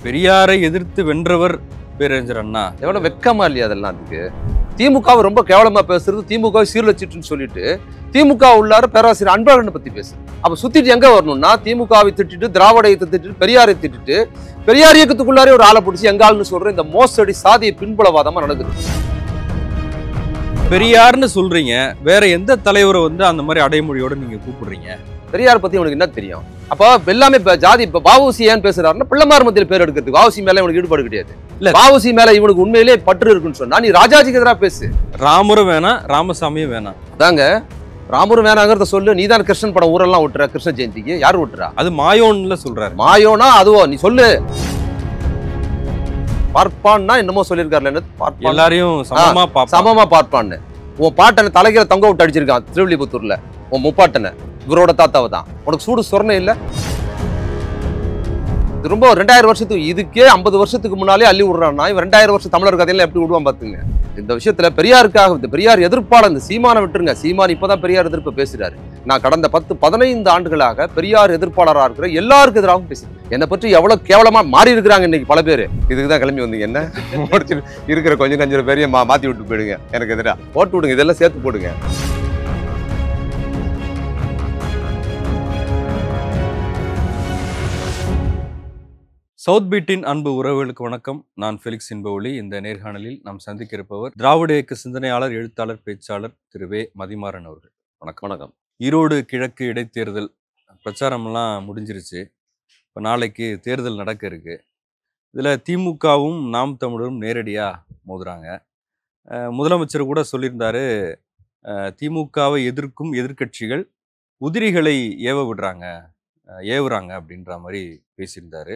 பெரியாரை எதிர்த்து வென்றவர் பேரறிஞர் அண்ணா. எவ்வளவு வெக்கமா இல்லையா அதெல்லாம்? அதுக்கு திமுகவை ரொம்ப கேவலமா பேசுறது, திமுகவை சீர்லச்சிட்டுன்னு சொல்லிட்டு திமுக உள்ளார பேராசிரியர் அன்பழகனை பத்தி பேசு. அப்ப சுத்திட்டு எங்க வரணும்னா, திமுகவை திட்டிட்டு, திராவிட இயக்கத்தை திட்டிட்டு, பெரியாரை திட்டிட்டு, பெரியார் இயக்கத்துக்குள்ளாரே ஒரு ஆளை பிடிச்சி எங்கால்னு சொல்ற இந்த மோசடி சாதிய பின்புலவாதமா நடக்குது. பெரியார்னு சொல்றீங்க, வேற எந்த தலைவரை அந்த மாதிரி அடைமொழியோட நீங்க கூப்பிடுறீங்க? பெரியார் பத்தி உனக்கு என்ன தெரியும்? அப்ப எல்லாமே ஜாதி. இப்ப வாவுசி ஏன் பேசுறாருன்னா, பிள்ளைமார் மத்தியில் பேர் எடுக்கிறதுக்கு. வாவுசி மேல இவனுக்கு ஈடுபாடு கிடையாது. இல்ல, வாவுசி மேல இவனுக்கு உண்மையிலே பற்று இருக்குன்னு சொன்னா நீ ராஜாஜிக்கு எதிராக பேசு. ராமரும் வேணாம், ராமசாமியும் வேணாம். அதாங்க, ராமரும் வேணாங்கிறத சொல்லு. நீ தான் கிருஷ்ணன் படம் ஊரெல்லாம் விட்டுற. கிருஷ்ண ஜெயந்திக்கு யாரு விட்டுறா? அது மாயோன்ல சொல்றாரு. மாயோனா அதுவோ? நீ சொல்லு. பார்ப்பான்னா என்னமோ சொல்லியிருக்காருல, எல்லாரையும் சமமா பார்ப்பான்னு. உன் பாட்டனை தலைக்கிற தொங்க விட்டு அடிச்சிருக்கான் திருவில்லிபுத்தூர்ல. உன் முப்பாட்டனை இவரோட தாத்தாவை தான். உனக்கு சூடு சொரணை இல்லை? ரொம்ப 2000 வருஷத்துக்கு, இதுக்கே 50 வருஷத்துக்கு முன்னாலே அள்ளி விடுறான்னா இவன் 2000 வருஷம் தமிழர் கதையில எப்படி விடுவான் பாத்துங்க. இந்த விஷயத்துல பெரியாருக்காக, இந்த பெரியார் எதிர்ப்பாளர், இந்த சீமானை விட்டுருங்க. சீமான் இப்பதான் பெரியார் எதிர்ப்பு பேசுறாரு. நான் கடந்த 10-15 ஆண்டுகளாக பெரியார் எதிர்ப்பாளராக இருக்கிற எல்லாருக்கும் எதிராகவும் பேசுறேன். என்னை பற்றி எவ்வளவு கேவலமா மாறி இருக்கிறாங்க இன்னைக்கு பல பேர். இதுக்குதான் கிளம்பி வந்தீங்க. என்ன இருக்கிற கொஞ்சம் பேரைய மாத்தி விட்டு போயிடுங்க, எனக்கு எதிராக போட்டு விடுங்க, இதெல்லாம் சேர்த்து போடுங்க. சவுத் பீட்டின் அன்பு உறவுகளுக்கு வணக்கம். நான் ஃபெலிக்ஸ் இன்பஒளி. இந்த நேர்காணலில் நாம் சந்திக்க இருப்பவர் திராவிட இயக்க சிந்தனையாளர், எழுத்தாளர், பேச்சாளர் திரு வே. மதிமாறன் அவர்கள். வணக்கம். வணக்கம். ஈரோடு கிழக்கு இடைத்தேர்தல் பிரச்சாரம்லாம் முடிஞ்சிருச்சு. இப்போ நாளைக்கு தேர்தல் நடக்க இருக்கு. இதில் திமுகவும் நாம் தமிழரும் நேரடியாக மோதுறாங்க. முதலமைச்சர் கூட சொல்லியிருந்தாரு, திமுகவை எதிர்க்கும் எதிர்க்கட்சிகள் உதிரிகளை ஏவுறாங்க அப்படின்ற மாதிரி பேசியிருந்தாரு.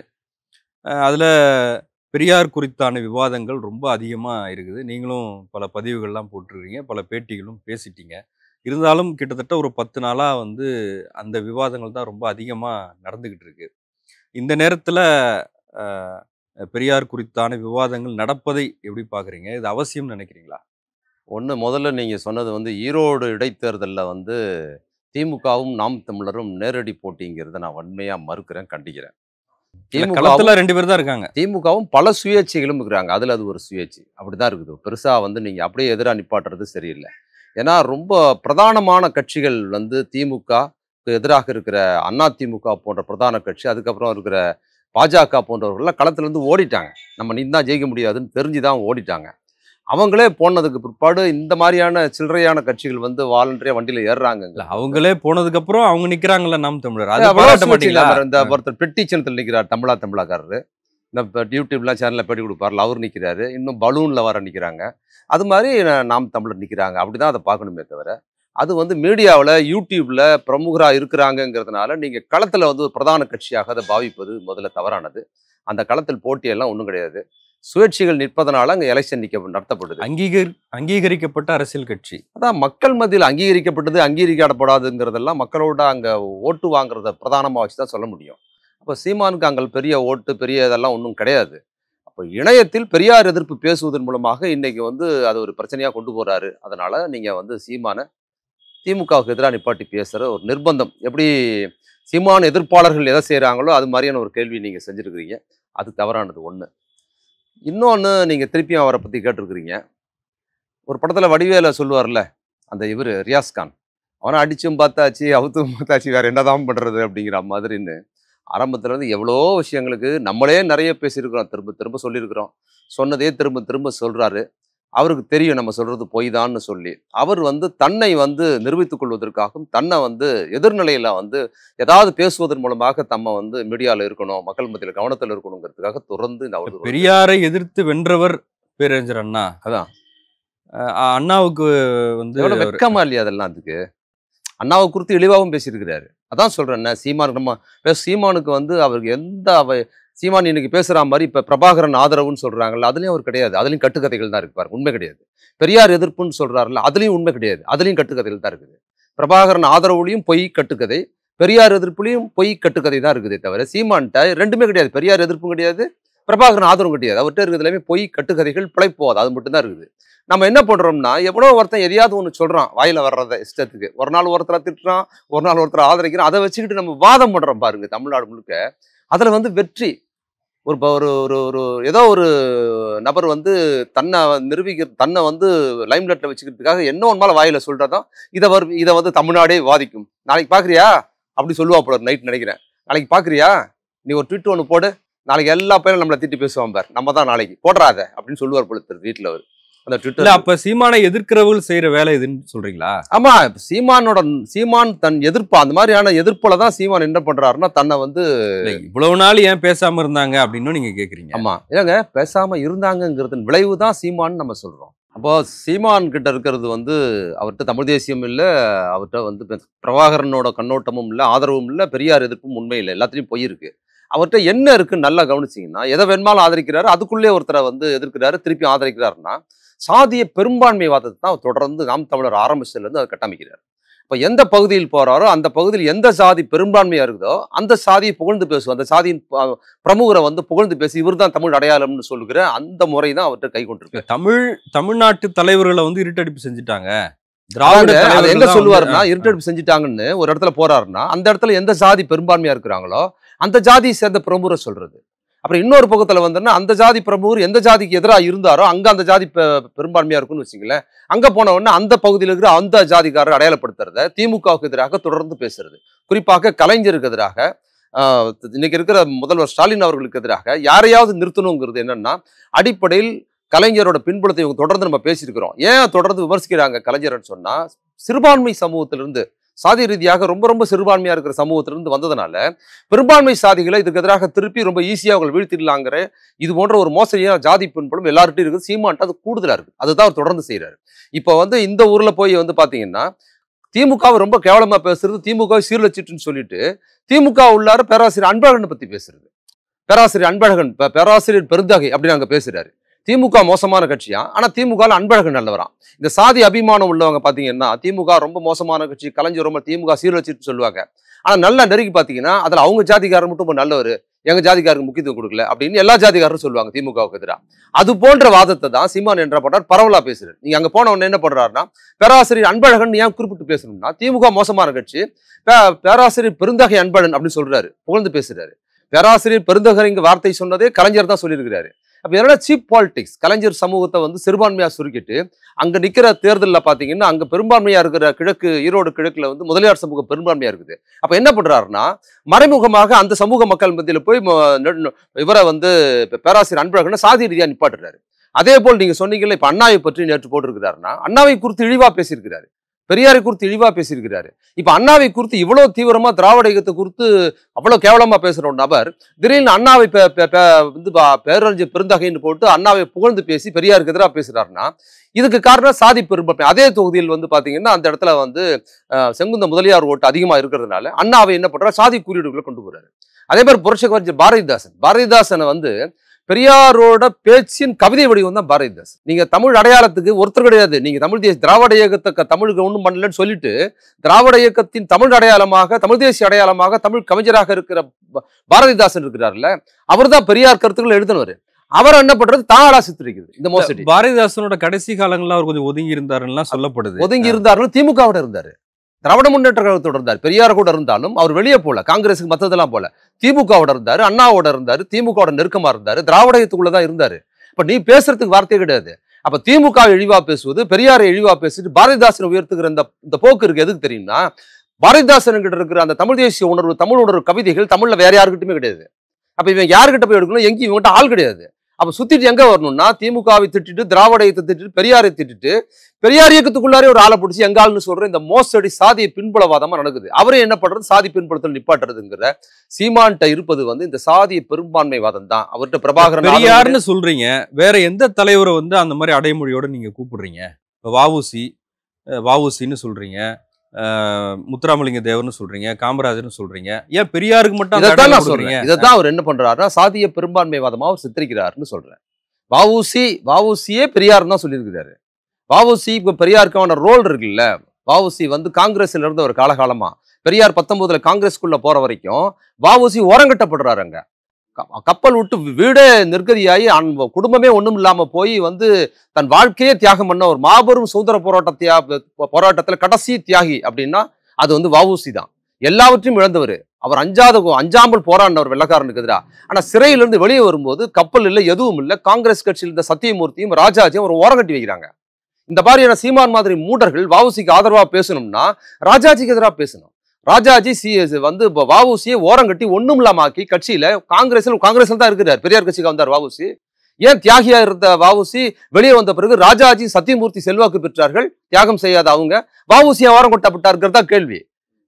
அதில் பெரியார் குறித்தான விவாதங்கள் ரொம்ப அதிகமாக இருக்குது. நீங்களும் பல பதிவுகள்லாம் போட்டிருக்கீங்க, பல பேட்டிகளும் பேசிட்டீங்க. இருந்தாலும் கிட்டத்தட்ட ஒரு 10 நாளாக அந்த விவாதங்கள் தான் ரொம்ப அதிகமாக நடந்துக்கிட்டு இருக்கு. இந்த நேரத்தில் பெரியார் குறித்தான விவாதங்கள் நடப்பதை எப்படி பார்க்குறீங்க? இது அவசியம் நினைக்கிறீங்களா? முதல்ல நீங்கள் சொன்னது ஈரோடு இடைத்தேர்தலில் திமுகவும் நாம் தமிழரும் நேரடி போட்டிங்கிறத நான் வன்மையாக மறுக்கிறேன், கண்டிக்கிறேன். திமுக 2 பேர் தான் இருக்காங்க. திமுகவும் பல சுயேட்சைகளும் இருக்கிறாங்க. அதில் அது ஒரு சுயேட்சை அப்படிதான் இருக்குது. பெருசாக நீங்கள் அப்படியே எதிராக நிப்பாட்டுறது சரியில்லை. ஏன்னா ரொம்ப பிரதானமான கட்சிகள் திமுக எதிராக இருக்கிற அதிமுக போன்ற பிரதான கட்சி, அதுக்கப்புறம் இருக்கிற பாஜக போன்றவர்கள்லாம் களத்துலேருந்து ஓடிட்டாங்க. நம்ம நீ தான் ஜெயிக்க முடியாதுன்னு தெரிஞ்சுதான் ஓடிட்டாங்க. அவங்களே போனதுக்கு பிற்பாடு இந்த மாதிரியான சில்லறையான கட்சிகள் வாலண்டரியா வண்டியில ஏறுறாங்க. அவங்களே போனதுக்கு அப்புறம் அவங்க நிக்கிறாங்கல்ல நாம் தமிழர். இந்த ஒருத்தர் பெட்டி சின்னத்தில் நிற்கிறார், தமிழாக்காரரு. இந்த யூடியூப்லாம் சேனல்ல பேட்டி கொடுப்பார்ல, அவர் நிற்கிறாரு. இன்னும் பலூன்ல வர நிற்கிறாங்க. அது மாதிரி நாம் தமிழர் நிற்கிறாங்க. அப்படிதான் அதை பார்க்கணுமே தவிர, அது மீடியாவில் யூடியூப்ல பிரமுகராக இருக்கிறாங்கிறதுனால நீங்க களத்துல ஒரு பிரதான கட்சியாக அதை பாவிப்பது முதல்ல தவறானது. அந்த களத்தில் போட்டியெல்லாம் ஒன்றும் கிடையாது. சுயேட்சைகள் நிற்பதனால அங்கே எலெக்ஷன் நடத்தப்படுது. அங்கீகரிக்கப்பட்ட அரசியல் கட்சி. அதான் மக்கள் மத்தியில் அங்கீகரிக்கப்பட்டது, அங்கீகரிக்கப்படாதுங்கிறதெல்லாம் மக்களோட அங்கே ஓட்டு வாங்குறத பிரதானமாக வச்சு தான் சொல்ல முடியும். அப்போ சீமானுக்கு அங்கே பெரிய ஓட்டு, பெரிய இதெல்லாம் ஒன்றும் கிடையாது. அப்போ இணையத்தில் பெரியார் எதிர்ப்பு பேசுவதன் மூலமாக இன்னைக்கு அது ஒரு பிரச்சனையாக கொண்டு போகிறாரு. அதனால நீங்கள் சீமானை திமுகவுக்கு எதிராக நிப்பாட்டி பேசுகிற ஒரு நிர்பந்தம். எப்படி சீமான் எதிர்ப்பாளர்கள் எதை செய்கிறாங்களோ அது மாதிரியான ஒரு கேள்வி நீங்கள் செஞ்சுருக்கிறீங்க. அது தவறானது ஒன்று. இன்னொன்று, நீங்கள் திருப்பியும் அவரை பற்றி கேட்டிருக்கிறீங்க. ஒரு படத்தில் வடிவேல சொல்லுவார்ல, அந்த இவர் ரியாஸ்கான், அவனை அடிச்சும் பார்த்தாச்சு, அவுத்தும் பார்த்தாச்சு, வேறு என்னதான் பண்ணுறது அப்படிங்கிற மாதிரின்னு ஆரம்பத்துலேருந்து எவ்வளோ விஷயங்களுக்கு நம்மளே நிறைய பேசியிருக்கிறோம், திரும்ப திரும்ப சொல்லியிருக்கிறோம். சொன்னதே திரும்ப திரும்ப சொல்கிறாரு. அவருக்கு தெரியும் நம்ம சொல்கிறது பொய் தான்னு சொல்லி. அவர் தன்னை நிரூபித்துக் கொள்வதற்காகவும், தன்னை எதிர்நிலையில் ஏதாவது பேசுவதன் மூலமாக தம்ம மீடியாவில் இருக்கணும், மக்கள் மத்தியில் கவனத்தில் இருக்கணுங்கிறதுக்காக தொடர்ந்து இந்த அவர் பெரியாரை எதிர்த்து வென்றவர் பேரறிஞர் அண்ணா. அதான் அண்ணாவுக்கு எவ்வளோ வெக்கமா இல்லையா அதெல்லாம்? அதுக்கு அண்ணாவை குறித்து இழிவாகவும் பேசியிருக்கிறாரு. அதான் சொல்கிறேன், சீமானுக்கு அவருக்கு சீமான் இன்னைக்கு பேசுகிற மாதிரி இப்போ பிரபாகரன் ஆதரவுன்னு சொல்கிறாங்கல்ல, அதுலேயும் அவர் கிடையாது. அதுலேயும் கட்டுக்கதைகள் தான் இருக்கு பாருங்க, உண்மை கிடையாது. பெரியார் எதிர்ப்புன்னு சொல்கிறாருல்ல, அதுலேயும் உண்மை கிடையாது. அதுலேயும் கட்டுக்கதைகள் தான் இருக்குது. பிரபாகரன் ஆதரவுலையும் பொய் கட்டுக்கதை, பெரியார் எதிர்ப்புலையும் பொய் கட்டுக்கதை தான் இருக்குதே தவிர சீமான்ட்ட ரெண்டுமே கிடையாது. பெரியார் எதிர்ப்பும் கிடையாது, பிரபாகரன் ஆதரவும் கிடையாது. அவர்கிட்ட இருக்கிறது எல்லாமே பொய் கட்டுக்கதைகள், பிழைப்போது, அது மட்டும்தான் இருக்குது. நம்ம என்ன பண்ணுறோம்னா, எவ்வளோ ஒருத்தன் எதையாவது ஒன்று சொல்கிறான், வாயில் வர்றத இஷ்டத்துக்கு. ஒரு நாள் ஒருத்தரை திட்டுறான், ஒரு நாள் ஒருத்தரை ஆதரிக்கிறான். அதை வச்சுக்கிட்டு நம்ம வாதம் பண்ணுறோம் பாருங்க தமிழ்நாடு முழுக்க. அதில் வெற்றி ஒரு ஒரு ஒரு ஏதோ ஒரு நபர் வந்து தன்னை வந்து லைம்லைட்ல வச்சுக்கிறதுக்காக என்ன ஒன்று மேல வாயில சொல்றதான் இதை வந்து தமிழ்நாடே வாதிக்கும். நாளைக்கு பாக்குறியா அப்படி சொல்லுவா போல நைட் நினைக்கிறேன். நாளைக்கு பாக்குறியா நீ ஒரு ட்வீட் ஒன்று போடு, நாளைக்கு எல்லா பேரும் நம்மளை திட்டி பேசுவான் பார், நம்ம தான் நாளைக்கு போடுறாத அப்படின்னு சொல்லுவார் போல வீட்டுல அவர் அந்த ட்விட்டர். அப்ப சீமானை எதிர்க்கிறவர்கள் செய்யற வேலை எதுன்னு சொல்றீங்களா? ஆமா, சீமான் தன் எதிர்ப்பு அந்த மாதிரியான எதிர்ப்புல தான் சீமான் என்ன பண்றாருன்னா தன்னை வந்து இவ்வளவு நாள் ஏன் பேசாம இருந்தாங்க அப்படின்னு நீங்க கேக்குறீங்க. ஆமா, இல்லங்க பேசாம இருந்தாங்கிறது விளைவு தான் சீமான் நம்ம சொல்றோம். அப்போ சீமான் கிட்ட இருக்கிறது வந்து அவர்கிட்ட தமிழ் தேசியம் இல்ல, அவர்கிட்ட வந்து பிரபாகரனோட கண்ணோட்டமும் இல்ல, ஆதரவும் இல்ல, பெரியார் எதிர்ப்பும் உண்மை இல்லை, எல்லாத்துலயும் போயிருக்கு. அவர்கிட்ட என்ன இருக்குன்னு நல்லா கவனிச்சிங்கன்னா, எதை வேணுமாலும் ஆதரிக்கிறாரு, அதுக்குள்ளே ஒருத்தரை வந்து எதிர்க்கிறாரு, திருப்பி ஆதரிக்கிறாருன்னா சாதிய பெரும்பான்மைவாதத்தை தான் தொடர்ந்து நாம் தமிழர் ஆரம்பிச்சதுல இருந்து அதை கட்டமைக்கிறார். இப்போ எந்த பகுதியில் போறாரோ அந்த பகுதியில் எந்த சாதி பெரும்பான்மையா இருக்குதோ அந்த சாதியை புகழ்ந்து பேசுவோம், அந்த சாதியின் பிரமுகரை வந்து புகழ்ந்து பேசி இவர் தான் தமிழ் அடையாளம்னு சொல்லுகிற அந்த முறை தான் அவர்கிட்ட கை கொண்டிருக்கு. தமிழ்நாட்டு தலைவர்களை வந்து இருட்டடிப்பு செஞ்சுட்டாங்க. எங்க சொல்லுவாருன்னா இருட்டடிப்பு செஞ்சுட்டாங்கன்னு ஒரு இடத்துல போறாருன்னா அந்த இடத்துல எந்த சாதி பெரும்பான்மையா இருக்கிறாங்களோ அந்த ஜாதியை சேர்ந்த பிரமுகரை சொல்றது. அப்புறம் இன்னொரு பக்கத்துல வந்தோம்னா அந்த ஜாதி பிரமுகர் எந்த ஜாதிக்கு எதிராக இருந்தாரோ அங்க அந்த ஜாதி பெரும்பான்மையா இருக்குன்னு வச்சுங்களேன். அங்க போன உடனே அந்த பகுதியில் இருக்கிற அந்த ஜாதிக்காரர் அடையாளப்படுத்துறத திமுகவுக்கு எதிராக தொடர்ந்து பேசுறது. குறிப்பாக கலைஞருக்கு எதிராக, இன்னைக்கு இருக்கிற முதல்வர் ஸ்டாலின் அவர்களுக்கு எதிராக யாரையாவது நிறுத்தணுங்கிறது என்னன்னா அடிப்படையில் கலைஞரோட பின்புலத்தை இவங்க தொடர்ந்து நம்ம பேசியிருக்கிறோம். ஏன் தொடர்ந்து விமர்சிக்கிறாங்க கலைஞர்னு சொன்னா, சிறுபான்மை சமூகத்திலிருந்து சாதி ரீதியாக ரொம்ப ரொம்ப சிறுபான்மையா இருக்கிற சமூகத்திலிருந்து வந்ததுனால பெரும்பான்மை சாதிகளை இதுக்கு எதிராக திருப்பி ரொம்ப ஈஸியா அவங்க வீழ்த்திடலாங்கிற இது போன்ற ஒரு மோசடியான ஜாதி பின்புலம் எல்லார்ட்டும் இருக்குது. சீமான்ட்டு அது கூடுதலா இருக்கு, அதுதான் அவர் தொடர்ந்து செய்யறாரு. இப்போ வந்து இந்த ஊர்ல போய் வந்து பாத்தீங்கன்னா திமுகவை ரொம்ப கேவலமா பேசுறது, திமுகவை சீர்லச்சிட்டுன்னு சொல்லிட்டு திமுக உள்ளார பேராசிரியர் அன்பழகனை பத்தி பேசுறது. பேராசிரியர் அன்பழகன் பேராசிரியர் பெருந்தகை அப்படின்னு அங்க பேசுறாரு. திமுக மோசமான கட்சியா, ஆனா திமுக அன்பழகன் நல்லவரான். இந்த சாதி அபிமானம் உள்ளவங்க பாத்தீங்கன்னா திமுக ரொம்ப மோசமான கட்சி, கலைஞர் ரொம்ப திமுக சீர்வச்சிட்டு சொல்லுவாங்க. ஆனா நல்லா நெருங்கி பாத்தீங்கன்னா அதுல அவங்க ஜாதிக்காரர் மட்டும் ரொம்ப நல்லவர், எங்க ஜாதிக்காரருக்கு முக்கியத்துவம் கொடுக்கல அப்படின்னு எல்லா ஜாதிக்காரரும் சொல்லுவாங்க திமுகவுக்கு எதிராக. அது போன்ற வாதத்தை தான் சீமான் என்ற பண்றார், பரவலா பேசுறாரு. நீங்க அங்க போன உடனே என்ன பண்றாருன்னா பேராசிரியர் அன்பழகன் ஏன் குறிப்பிட்டு பேசணும்னா திமுக மோசமான கட்சி, பேராசிரியர் பெருந்தகை அன்பழகன் அப்படின்னு சொல்றாரு, புகழ்ந்து பேசுறாரு. பேராசிரியர் பெருந்தகை வார்த்தை சொன்னதே கலைஞர் தான் சொல்லியிருக்கிறாரு. அப்ப என்னன்னா சீப் பாலிடிக்ஸ். கலைஞர் சமூகத்தை வந்து சிறுபான்மையா சுருக்கிட்டு அங்க நிக்கிற தேர்தலில் பாத்தீங்கன்னா அங்க பெரும்பான்மையா இருக்கிற கிழக்கு, ஈரோடு கிழக்குல வந்து முதலியார் சமூகம் பெரும்பான்மையா இருக்குது. அப்ப என்ன பண்றாருன்னா மறைமுகமாக அந்த சமூக மக்கள் மத்தியில போய் இவரை வந்து பேராசிரியர் அன்பழகனை சாதி ரீதியா நிப்பாட்டுறாரு. அதே போல் நீங்க சொன்னீங்கல்ல இப்ப அண்ணாவை பற்றி நேற்று போட்டிருக்கிறாருன்னா அண்ணாவை குறித்து இழிவா பேசியிருக்கிறாரு, பெரியாரை குறித்து இழிவா பேசியிருக்கிறாரு. இப்ப அண்ணாவை குறித்து இவ்வளவு தீவிரமா திராவிட இயக்கத்தை குறித்து அவ்வளவு கேவலமா பேசுற ஒரு நபர் திடீர்னு அண்ணாவை வந்து பேரறிஞர் பெருந்தகைன்னு போட்டு அண்ணாவை புகழ்ந்து பேசி பெரியாருக்கு எதிராக பேசுறாருன்னா இதுக்கு காரணம் சாதி பெரும்பான்மை. அதே தொகுதியில் வந்து பாத்தீங்கன்னா அந்த இடத்துல வந்து செங்குந்த முதலியார் ஓட்டு அதிகமா இருக்கிறதுனால அண்ணாவை என்ன பண்றாரு, சாதி குறியீடுகளை கொண்டு போறாரு. அதே மாதிரி புரட்சிகர் பாரதிதாசனை வந்து பெரியாரோட பேச்சின் கவிதை வடிவம் தான் பாரதிதாசன். நீங்க தமிழ் அடையாளத்துக்கு ஒருத்தர் கிடையாது. நீங்க தமிழ் தேசிய திராவிட இயக்கத்தை தமிழுக்கு ஒன்றும் பண்ணலன்னு சொல்லிட்டு திராவிட இயக்கத்தின் தமிழ் அடையாளமாக, தமிழ் தேசிய அடையாளமாக தமிழ் கவிஞராக இருக்கிற பாரதிதாசன் இருக்கிறார்ல, அவர் தான் பெரியார் கருத்துக்கள் எழுதினவர். அவர் என்ன பண்றது, தாளா சித்தரிக்கிறது இந்த மோசடி. பாரதிதாசனோட கடைசி காலங்கள்ல அவர் கொஞ்சம் ஒதுங்கி இருந்தாருன்னா சொல்லப்படுது. ஒதுங்கி இருந்தாருன்னு திமுகவோட இருந்தாரு, திராவிட முன்னேற்ற கழகத்தோட இருந்தார். பெரியார் கூட இருந்தாலும் அவர் வெளியே போல, காங்கிரஸுக்கு மத்ததெல்லாம் போல, திமுகவோட இருந்தாரு, அண்ணாவோட இருந்தாரு, திமுகவோட நெருக்கமா இருந்தாரு, திராவிடத்துக்குள்ளதான் இருந்தாரு. இப்ப நீ பேசுறதுக்கு வார்த்தையே கிடையாது. அப்ப திமுக இழிவா பேசுவது, பெரியாரை இழிவா பேசிட்டு பாரதிதாசன் உயர்த்துகிற இந்த போக்கு இருக்கு. எதுக்கு தெரியும்னா பாரதிதாசன் கிட்ட இருக்கிற அந்த தமிழ் தேசிய உணர்வு, தமிழ் உணர்வு கவிதைகள் தமிழ்ல வேற யாருக்கிட்டுமே கிடையாது. அப்ப இவன் யாருக்கிட்ட போய் எடுக்கணும், எங்கேயும் இவன்கிட்ட ஆள் கிடையாது. அப்ப சுத்திட்டு எங்க வரணும்னா திமுகவை திட்டிட்டு, திராவிட இயக்கத்தை திட்டிட்டு, பெரியாரை திட்டிட்டு, பெரியார் இயக்கத்துக்குள்ளாரே ஒரு ஆளை பிடிச்சி எங்கால்னு சொல்ற இந்த மோசடி சாதிய பின்புலவாதமா நடக்குது. அவரே என்ன பண்றது, சாதி பின்புலத்தில் நிப்பாட்டுறதுங்கிற சீமான்ட்ட இருப்பது வந்து இந்த சாதிய பெரும்பான்மைவாதம் தான். அவர்கிட்ட பிரபாகரன் பெரியார்னு சொல்றீங்க, வேற எந்த தலைவரை வந்து அந்த மாதிரி அடைமொழியோட நீங்க கூப்பிடுறீங்க? வஉசின்னு சொல்றீங்க, முத்துராமலிங்க தேவர்னு சொல்றீங்க, காமராஜர்னு சொல்றீங்க, ஏன் பெரியாருக்கு மட்டும்? இதைத்தான் அவர் என்ன பண்றாருன்னா சாதிய பெரும்பான்மைவாதமா அவர் சித்தரிக்கிறாருன்னு சொல்றேன். வஉசியே பெரியார் தான் சொல்லியிருக்கிறாரு. வஉசி இப்ப பெரியாருக்கான ரோல் இருக்குல்ல, வஉசி வந்து காங்கிரஸ்ல இருந்த ஒரு காலகாலமா, பெரியார் 19 காங்கிரஸ்குள்ள போற வரைக்கும் வஉசி ஓரங்கட்டப்படுறாரு. அங்க கப்பல் விட்டு வீடே நிர்கதியாகி குடும்பமே ஒண்ணும் இல்லாம போய் வந்து தன் வாழ்க்கையே தியாகம் பண்ண ஒரு மாபெரும் சுதந்திர போராட்டத்துல கடைசி தியாகி அப்படின்னா அது வந்து வஉசி தான். எல்லாவற்றையும் இழந்தவர். அவர் அஞ்சாமல் போராடினவர் வெள்ளக்காரனுக்கு எதிராக. ஆனா சிறையிலிருந்து வெளியே வரும்போது கப்பல் இல்லை, எதுவும் இல்லை. காங்கிரஸ் கட்சியில் இருந்த சத்தியமூர்த்தியும் ராஜாஜியும் ஒரு ஓரம் கட்டி வைக்கிறாங்க. இந்த மாதிரியான சீமான் மாதிரி மூடர்கள் வஉசிக்கு ஆதரவா பேசணும்னா ராஜாஜிக்கு எதிராக பேசணும். ராஜாஜி வந்து வஉசியை ஓரம் கட்டி ஒண்ணும் இல்லாம ஆக்கி கட்சியில காங்கிரஸ்ல தான் இருக்கிறார். பெரியார் கட்சிக்கு வந்தார் வஉசி. ஏன் தியாகியா இருந்த வஉசி வெளியே வந்த பிறகு ராஜாஜி சத்தியமூர்த்தி செல்வாக்கு பெற்றார்கள், தியாகம் செய்யாத அவங்க வஉசியை ஓரம் கொட்டப்பட்டாருங்கிறதா கேள்வி.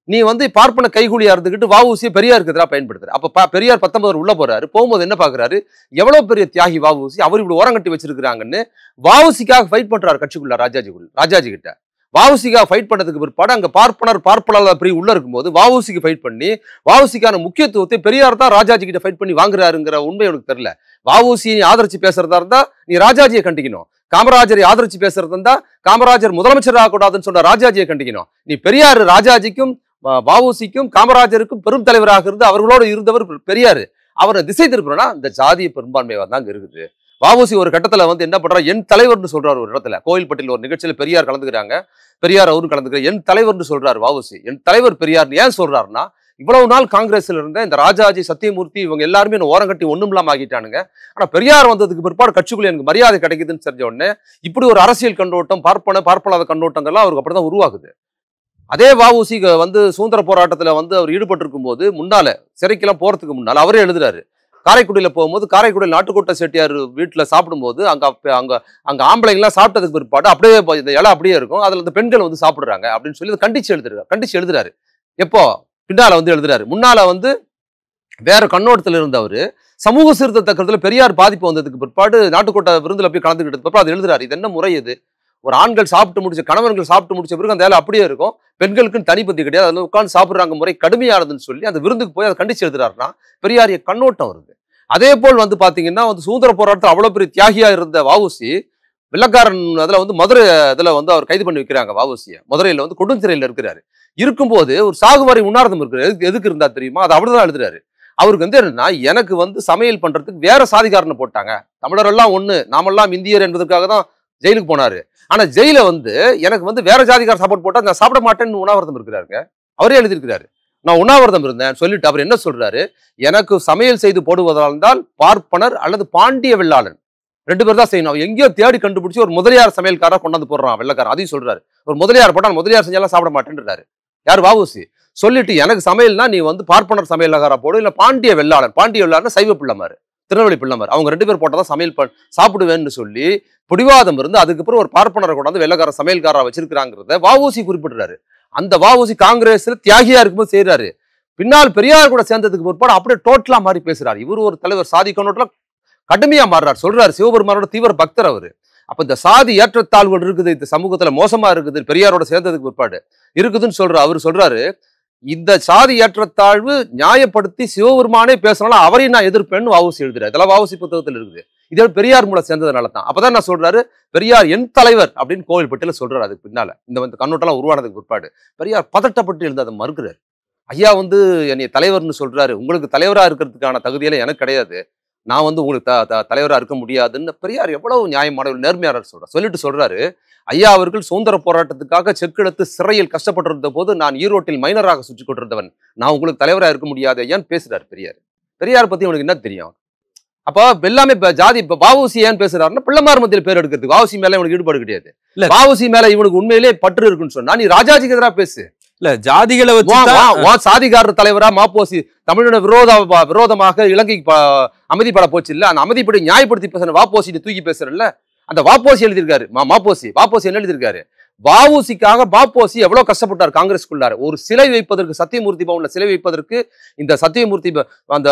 நீ வந்து பார்ப்பன கைகூலியா இருந்துகிட்டு வஉசியை பெரியாருக்கு எதிராக பயன்படுத்துற. அப்ப பெரியார் 19 உள்ள போறாரு. போகும்போது என்ன பாக்குறாரு, எவ்வளவு பெரிய தியாகி வஉசி, அவர் இப்படி ஓரம் கட்டி வச்சிருக்காங்கன்னு வஉசிக்காக ஃபைட் பண்றாரு கட்சிக்குள்ள ராஜாஜி கிட்ட. வஉசிக்காக ஃபைட் பண்ணதுக்கு பிற்பாடு அங்க பார்ப்பனர் பிரி உள்ள இருக்கும்போது வஉசிக்கு ஃபைட் பண்ணி வஉசிக்கான முக்கியத்துவத்தை பெரியார் தான் ராஜாஜி கிட்ட ஃபைட் பண்ணி வாங்குறாருங்கிற உண்மை உனக்கு தெரியல. வஉசி நீ ஆதரிச்சு பேசுறதா இருந்தா நீ ராஜாஜியை கண்டிக்கணும். காமராஜரை ஆதரிச்சு பேசுறதா இருந்தா காமராஜர் முதலமைச்சர் ஆகக்கூடாதுன்னு சொன்ன ராஜாஜியை கண்டிக்கணும். நீ பெரியார் ராஜாஜிக்கும் வஉசிக்கும் காமராஜருக்கும் பெரும் தலைவராக இருந்து அவர்களோடு இருந்தவர் பெரியாரு. அவரை திசை திருப்பணும்னா இந்த ஜாதிய பெரும்பான்மையாக தான் இருக்குது. வஉசி ஒரு கட்டத்துல வந்து என்ன பண்றாரு, என் தலைவர்னு சொல்றாரு. ஒரு இடத்துல கோயில்பட்டியில் ஒரு நிகழ்ச்சியில பெரியார் கலந்துக்கிறாங்க. பெரியார் அவரும் கலந்துக்கிற என் தலைவர்னு சொல்றாரு வஉசி. என் தலைவர் பெரியார் ஏன் சொல்றாருன்னா, இவ்வளவு நாள் காங்கிரஸ்ல இருந்த இந்த ராஜாஜி சத்தியமூர்த்தி இவங்க எல்லாருமே ஓரம் கட்டி ஒண்ணும் இல்லாம ஆகிட்டானுங்க. ஆனா பெரியார் வந்ததுக்கு பிற்பாடு கட்சிக்குள்ள எனக்கு மரியாதை கிடைக்குதுன்னு தெரிஞ்ச உடனே இப்படி ஒரு அரசியல் கண்ணோட்டம், பார்ப்பனாத கண்ணோட்டங்கள்லாம் அவருக்கு அப்படிதான் உருவாகுது. அதே வஉசி வந்து சுதந்திர போராட்டத்துல வந்து அவர் ஈடுபட்டிருக்கும் போது முன்னால சிறைக்கெல்லாம் போறதுக்கு முன்னால அவரே எழுதுறாரு. காரைக்குடியில போகும்போது காரைக்குடியில் நாட்டுக்கோட்டை செட்டியார் வீட்டுல சாப்பிடும்போது அங்க ஆம்பளைங்கெல்லாம் சாப்பிட்டதுக்கு பிற்பாடு அப்படியே இந்த இலை அப்படியே இருக்கும், அதுல இந்த பெண்கள் வந்து சாப்பிடுறாங்க அப்படின்னு சொல்லி கண்டிச்சு எழுதுறாரு. எப்போ பின்னால வந்து எழுதுறாரு. முன்னால வந்து வேற கண்ணோட்டத்துல இருந்தவர் சமூக சீர்திருத்தத்துல பெரியார் பாதிப்பு வந்ததுக்கு பிற்பாடு நாட்டுக்கோட்டை விருந்துல போய் கலந்துக்கிட்டது பிற்பாடு அது எழுதுறாரு. இது என்ன முறை இது, ஒரு ஆண்கள் சாப்பிட்டு முடிச்ச கணவன்கள் சாப்பிட்டு முடிச்ச பிறகு அந்த வேலை அப்படியே இருக்கும், பெண்களுக்குன்னு தனிப்பத்தி கிடையாது, அதில் உட்காந்து சாப்பிட்றாங்க முறை கடுமையானதுன்னு சொல்லி அந்த விருந்துக்கு போய் அதை கண்டிச்சு எழுதுறாருன்னா பெரியாரிய கண்ணோட்டம் வருது. அதே போல் வந்து பாத்தீங்கன்னா வந்து சுதந்திர போராட்டத்தில் அவ்வளவு பெரிய தியாகியா இருந்த வஉசி வெள்ளக்காரன் அதுல வந்து மதுரை இதுல வந்து அவர் கைது பண்ணி வைக்கிறாங்க. வஉசியை மதுரையில வந்து கொடுஞ்சிறையில் இருக்கிறாரு. இருக்கும்போது ஒரு சாகுவாரி உண்ணாவிரதம் இருக்கிறாரு. எதுக்கு இருந்தா தெரியுமா, அது அப்படிதான் எழுதுறாரு. அவருக்கு வந்து என்னன்னா, எனக்கு வந்து சமையல் பண்றதுக்கு வேற சாதிகாரனை போட்டாங்க, தமிழர் எல்லாம் ஒண்ணு, நாமெல்லாம் இந்தியர் என்பதற்காக தான் ஜெயிலுக்கு போனாரு. ஆனா ஜெயில வந்து எனக்கு வந்து வேற ஜாதிகார சப்போர்ட் போட்டா நான் சாப்பிட மாட்டேன்னு உண்ணாவிரதம் இருக்கிறாருங்க. அவரே எழுதியிருக்கிறாரு. நான் உண்ணாவிரதம் இருந்தேன் சொல்லிட்டு அவர் என்ன சொல்றாரு, எனக்கு சமையல் செய்து போடுவதால் பார்ப்பனர் அல்லது பாண்டிய வெள்ளாளன் 2 பேர் தான் செய்யணும். எங்கேயோ தேடி கண்டுபிடிச்சு ஒரு முதலியார் சமையல்காரா கொண்டாந்து போடுறான் வெள்ளக்காரன். அதையும் சொல்றாரு. ஒரு முதலியார் போட்டா முதலியார் செஞ்சாலும் சாப்பிட மாட்டேன்றாரு. யார், வஉசி. சொல்லிட்டு எனக்கு சமையல்னா நீ வந்து பார்ப்பனர் சமையல்காரா போடு, இல்ல பாண்டிய வெள்ளாளன் சைவ பிள்ளைமாரு, திருநெல்வேலி பிள்ளைமார், அவங்க 2 பேர் போட்டதான் சமையல் சாப்பிடுவேன்னு சொல்லி பிடிவாதம் இருந்து அதுக்கப்புறம் ஒரு பார்ப்பனரை கொண்டாந்து வெள்ளக்கார சமையல்காரா வச்சிருக்கிறாங்கிறத வஉசி குறிப்பிடுறாரு. அந்த வஉசி காங்கிரஸ்ல தியாகியா இருக்கும்போது செய்யறாரு. பின்னால் பெரியார் கூட சேர்ந்ததுக்கு பிற்பாடு அப்படியே டோட்டலா மாறி பேசுறாரு. இவரு ஒரு தலைவர் சாதி கண்ணோட்டலாம் கடுமையா மாறுறாரு. சொல்றாரு சிவபெருமானோட தீவிர பக்தர் அவரு. அப்ப இந்த சாதி ஏற்றத்தாழ்வுகள் இருக்குது, இந்த சமூகத்துல மோசமா இருக்குது, பெரியாரோட சேர்ந்ததுக்கு பிற்பாடு இருக்குதுன்னு அவர் சொல்றாரு. இந்த சாதி ஏற்றத்தாழ்வு நியாயப்படுத்தி சிவபெருமானே பேசினாலும் அவரையும் நான் எதிர்ப்பேன்னு வஉசி எழுதுறாரு. இதெல்லாம் வஉசி புத்தகத்தில் இருக்குது. இதே பெரியார் மூலம் சேர்ந்ததுனால தான். அப்பதான் நான் சொல்றாரு, பெரியார் என் தலைவர் அப்படின்னு கோவில்பட்டியில சொல்றாரு. அதுக்கு பின்னால இந்த கண்ணோட்டம்லாம் உருவானதுக்கு பிற்பாடு பெரியார் பதட்டப்பட்டு எழுந்து அதை மறுக்கிறார். ஐயா வந்து என்னை தலைவர்னு சொல்றாரு, உங்களுக்கு தலைவரா இருக்கிறதுக்கான தகுதியில எனக்கு கிடையாது, நான் வந்து உங்களுக்கு தலைவரா இருக்க முடியாதுன்னு பெரியார் எவ்வளவு நியாயமான நேர்மையாளர் சொல்லிட்டு சொல்றாரு. ஐயா அவர்கள் சுதந்திர போராட்டத்துக்காக செக்கெடுத்து சிறையில் கஷ்டப்பட்டிருந்த போது நான் ஈரோட்டில் மைனராக சுற்றி கொண்டிருந்தவன், நான் உங்களுக்கு தலைவராக இருக்க முடியாது ஐயான்னு பேசுறாரு பெரியார். பெரியார் பத்தி உனக்கு என்ன தெரியும்? அப்ப எல்லாமே ஜாதி வஉசி ஏன் பேசுறாருன்னா பிள்ளைமார் மத்தியில் பேர் எடுக்கிறதுக்கு. வஉசி மேல இவனுக்கு ஈடுபாடு கிடையாது. வஉசி மேல இவனுக்கு உண்மையிலே பற்று இருக்குன்னு சொன்னா நீ ராஜாஜிக்கு எதிராக பேசு. இல்ல ஜாதிகளை சாதிகாரர் தலைவரா மாப்போசி தமிழோட விரோதமாக இலங்கைக்கு அமைதிப்பட போச்சு இல்ல, அந்த அமைதிப்படி நியாயப்படுத்தி பேசுற வாப்போசி தூக்கி பேசுறல்ல, அந்த வாப்போசி எழுதியிருக்காரு. வாப்போசி என்ன எழுதியிருக்காரு, வஉசிக்காக வாப்போசி எவ்வளவு கஷ்டப்பட்டார் காங்கிரஸ்குள்ளார. ஒரு சிலை வைப்பதற்கு, சத்தியமூர்த்தி பவன்ல சிலை வைப்பதற்கு, இந்த சத்தியமூர்த்தி அந்த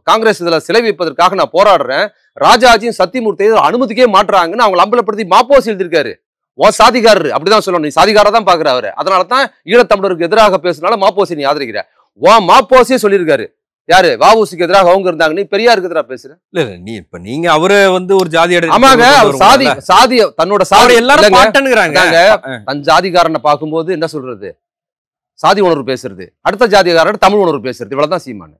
காங்கிரஸ் இதுல சிலை வைப்பதற்காக நான் போராடுறேன், ராஜாஜியும் சத்தியமூர்த்தியும் அனுமதிக்கவே மாட்டுறாங்கன்னு அவங்க அம்பலப்படுத்தி மாப்போசி எழுதியிருக்காரு. ஓ சாதிகாரர் அப்படிதான் சொல்லணும், நீ சாதிகாரா தான் பாக்குற அவரு. அதனாலதான் ஈழத்தமிழருக்கு எதிராக பேசுனால மாப்போசி நீ ஆதரிக்கிற. ஓ மாப்போசியே சொல்லியிருக்காரு. யாரு, வஉசிக்கு எதிராக அவங்க இருந்தாங்க, நீ பெரியாருக்கு எதிராக பேசுற. இல்ல நீ இப்ப நீங்க அவரை வந்து ஒரு ஜாதி ஆமாங்க, அவர் சாதி தன்னோட சாதி எல்லாரும் பாட்டன்னுறாங்க. தன் ஜாதிகாரனை பார்க்கும்போது என்ன சொல்றது, சாதி உணர்வு பேசுறது, அடுத்த ஜாதிகாரன் தமிழ் உணர்வு பேசுறது, இவ்வளவுதான் சீமானு.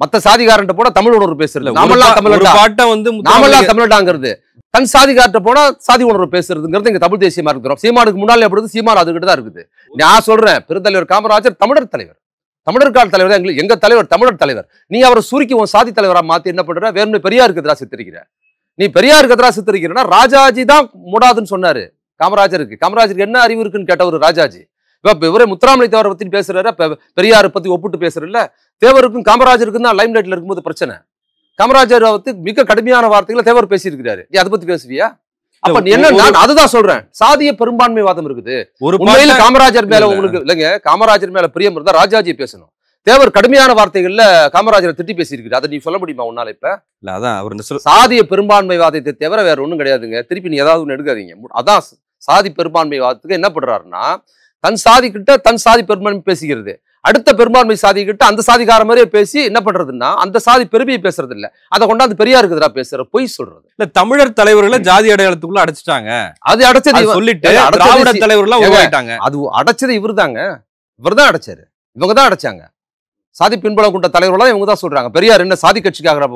மத்த சாதிகாரன் போனா தமிழ் உணர்வு பேசுறது, நாமெல்லாம் தமிழடாங்கிறது. தன் சாதிகார்ட்ட போனா சாதி உணர்வு பேசுறதுங்கிறது இங்க தமிழ் தேசியமா இருக்கிறோம். சீமானுக்கு முன்னாலே அப்படி சீமான் அதுகிட்ட தான் இருக்குது. நான் சொல்றேன், பெருந்தலைவர் காமராஜர் தமிழர் தலைவர், தமிழர் கால தலைவர் தான் எங்க தலைவர், தமிழர் தலைவர். நீ அவரை சுருக்கி உன் சாதி தலைவரா மாத்தி என்ன பண்ற? வேறு பெரியாருக்கு எதிராக சித்தரிக்கிற. நீ பெரியாருக்கு எதிராக சித்தரிக்கிறனா ராஜாஜி தான் மூடாதுன்னு சொன்னாரு காமராஜருக்கு என்ன அறிவு இருக்குன்னு கேட்ட ஒரு ராஜாஜி. இப்ப இவரே முத்துராமலிங்க தேவரை பத்தி பேசுறாரு, பெரியாரை பத்தி ஒப்பிட்டு பேசுறல. தேவருக்கும் காமராஜருக்கும் தான் லைம் லைட்ல இருக்கும்போது பிரச்சனை. காமராஜர் வந்து மிக கடுமையான வார்த்தைகளை தேவர் பேசியிருக்கிறாரு. நீ அதை பத்தி பேசுவியா? அப்ப என்ன, நான் அதுதான் சொல்றேன், சாதிய பெரும்பான்மைவாதம் இருக்குது. உண்மையில காமராஜர் மேல உங்களுக்கு இல்லைங்க, காமராஜர் மேல பிரியம் இருந்தா ராஜாஜி பேசணும். தேவர் கடுமையான வார்த்தைகள்ல காமராஜரை திட்டி பேசியிருக்கிறார். அதை நீ சொல்ல முடியுமா உன்னால? இப்ப இல்ல, அதான் அவர் சாதிய பெரும்பான்மைவாதத்தை தவிர வேற ஒண்ணும் கிடையாதுங்க. திருப்பி நீ ஏதாவது ஒண்ணு எடுக்காதீங்க. அதான் சாதி பெரும்பான்மைவாதத்துக்கு என்ன பண்றாருன்னா, தன் சாதி கிட்ட தன் சாதி பெரும்பான்மை பேசிக்கிறது, அடுத்த பெரும்பான்மை சாதி கிட்ட அந்த சாதிக்கார மாதிரியே பேசி என்ன பண்றதுன்னா அந்த சாதி பெருமையை பேசுறது இல்ல, அதை கொண்டாந்து பெரியாருக்கு எதிராக பேசுற பொய் சொல்றது. இல்ல, தமிழர் தலைவர்களை ஜாதி அடையாளத்துக்குள்ள அடைச்சிட்டாங்க. அது அடைச்சது சொல்லிட்டு திராவிட தலைவர்கள் உருவாயிட்டாங்க. அது அடைச்சது இவர்தாங்க, இவர்தான் அடைச்சாரு, இவங்க தான் அடைச்சாங்க. சாதி பின்புலம் கொண்ட தலைவர்களாம் இவங்க தான் சொல்றாங்க. பெரியார் என்ன சாதி கட்சிக்காக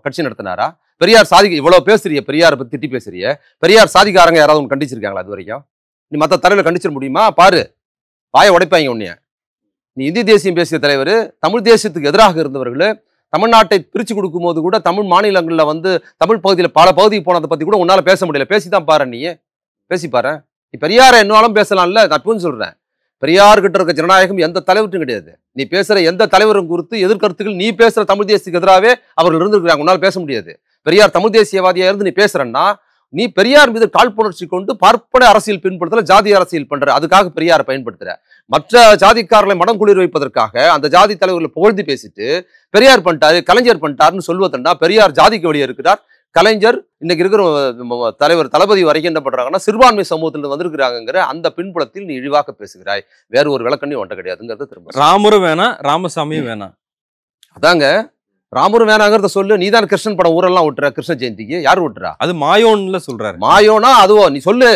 கட்சி நடத்தினாரா? பெரியார் சாதி இவ்வளவு பேசுறிய, பெரியாரை பத்தி திட்டி பேசுறிய, பெரியார் சாதிக்காரங்க யாராவது கண்டிச்சிருக்காங்களா அது வரைக்கும்? நீ மற்ற தலைவரை கண்டிச்சிட முடியுமா? பாரு, வாயை உடைப்பாங்க உன்னைய. நீ இந்தி தேசியம் பேசிய தலைவர், தமிழ் தேசியத்துக்கு எதிராக இருந்தவர்கள், தமிழ்நாட்டை பிரிச்சு கொடுக்கும் போது கூட தமிழ் மாநிலங்களில் வந்து தமிழ் பகுதியில் பல பகுதிக்கு போனதை பத்தி கூட உன்னால பேச முடியல. பேசிதான் பாரு, நீ பேசி பாரு. நீ பெரியாரை என்னாலும் பேசலாம்ல. நான் இப்பவும் சொல்றேன், பெரியார்கிட்ட இருக்க ஜனநாயகம் எந்த தலைவருக்கும் கிடையாது. நீ பேசுற எந்த தலைவரும் குறித்து எதிர்கருத்துக்கள், நீ பேசுற தமிழ் தேசியத்துக்கு எதிராகவே அவர்கள் இருந்திருக்கிறாங்க. உன்னால பேச முடியாது. பெரியார் தமிழ் தேசியவாதியா இருந்து நீ பேசுறன்னா, நீ பெரியார் மீது காழ்ப்புணர்ச்சி கொண்டு பார்ப்பன அரசியல் பின்படுத்தல, ஜாதி அரசியல் பண்ற, அதுக்காக பெரியாரை பயன்படுத்துற. மற்ற ஜாதிக்காரர்களை மடம் குளிர் வைப்பதற்காக அந்த ஜாதி தலைவர்களை புகழ்ந்து பேசிட்டு பெரியார் பண்ணிட்டாரு, கலைஞர் பண்ணிட்டாருன்னு சொல்வதுன்னா, பெரியார் ஜாதிக்கு வெளியே இருக்கிறார். கலைஞர் இன்னைக்கு இருக்கிற தலைவர் தளபதி வரைக்கும் என்ன பண்றாங்கன்னா சிறுபான்மை சமூகத்தில் வந்திருக்கிறாங்கிற அந்த பின்புலத்தில் நீ இழிவாக பேசுகிறாய். வேற ஒரு விளக்கண்ணி ஒன்றை கிடையாதுங்கிறது திரும்ப. ராமரும் வேணாம், ராமசாமியும் வேணாம். அதாங்க, ராமரும் வேணாங்கிறத சொல்லு. நீ தான் கிருஷ்ணன் படம் ஊரெல்லாம் விட்டுற. கிருஷ்ண ஜெயந்திக்கு யார் விட்டுறா? அது மாயோன்ல சொல்றாரு. மாயோனா அதுவோ? நீ சொல்லு,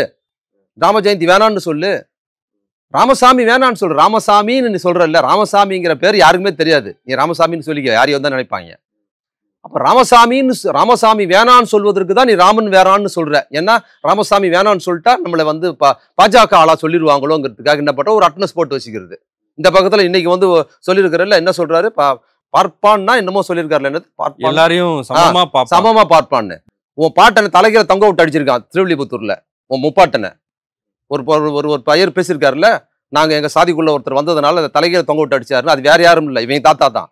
ராம ஜெயந்தி வேணான்னு சொல்லு. ராமசாமி வேணான்னு சொல்லு. ராமசாமின்னு நீ சொல்ற இல்ல, ராமசாமிங்கிற பேர் யாருக்குமே தெரியாது. நீ ராமசாமின்னு சொல்லிக்க, யாரையும் தான் நினைப்பாங்க. அப்ப ராமசாமி வேணான்னு சொல்வதற்கு தான் நீ ராமன் வேணான்னு சொல்ற. ஏன்னா ராமசாமி வேணான்னு சொல்லிட்டா நம்மளை வந்து பாஜக ஆளா சொல்லிடுவாங்களோங்கிறதுக்காக என்ன பண்ற, ஒரு அட்னஸ் போட்டு வச்சுக்கிறது. இந்த பக்கத்துல இன்னைக்கு வந்து சொல்லியிருக்கிறல்ல, என்ன சொல்றாரு, பார்ப்பான்னா என்னமோ சொல்லியிருக்காருல, என்னது எல்லாரையும் சமமா பார்ப்பான்னு. உன் பாட்டனை தலைகிற தொங்க விட்டு அடிச்சிருக்கான் திருவில்லிபுத்தூர்ல. உன் முப்பாட்டனை ஒரு பையர் பேசியிருக்காருல்ல, நாங்க எங்க சாதிக்குள்ள ஒருத்தர் வந்ததுனால அந்த தலைகிற தொங்க விட்டு அடிச்சாருன்னு. அது வேற யாரும் இல்லை, இவங்க தாத்தா தான்,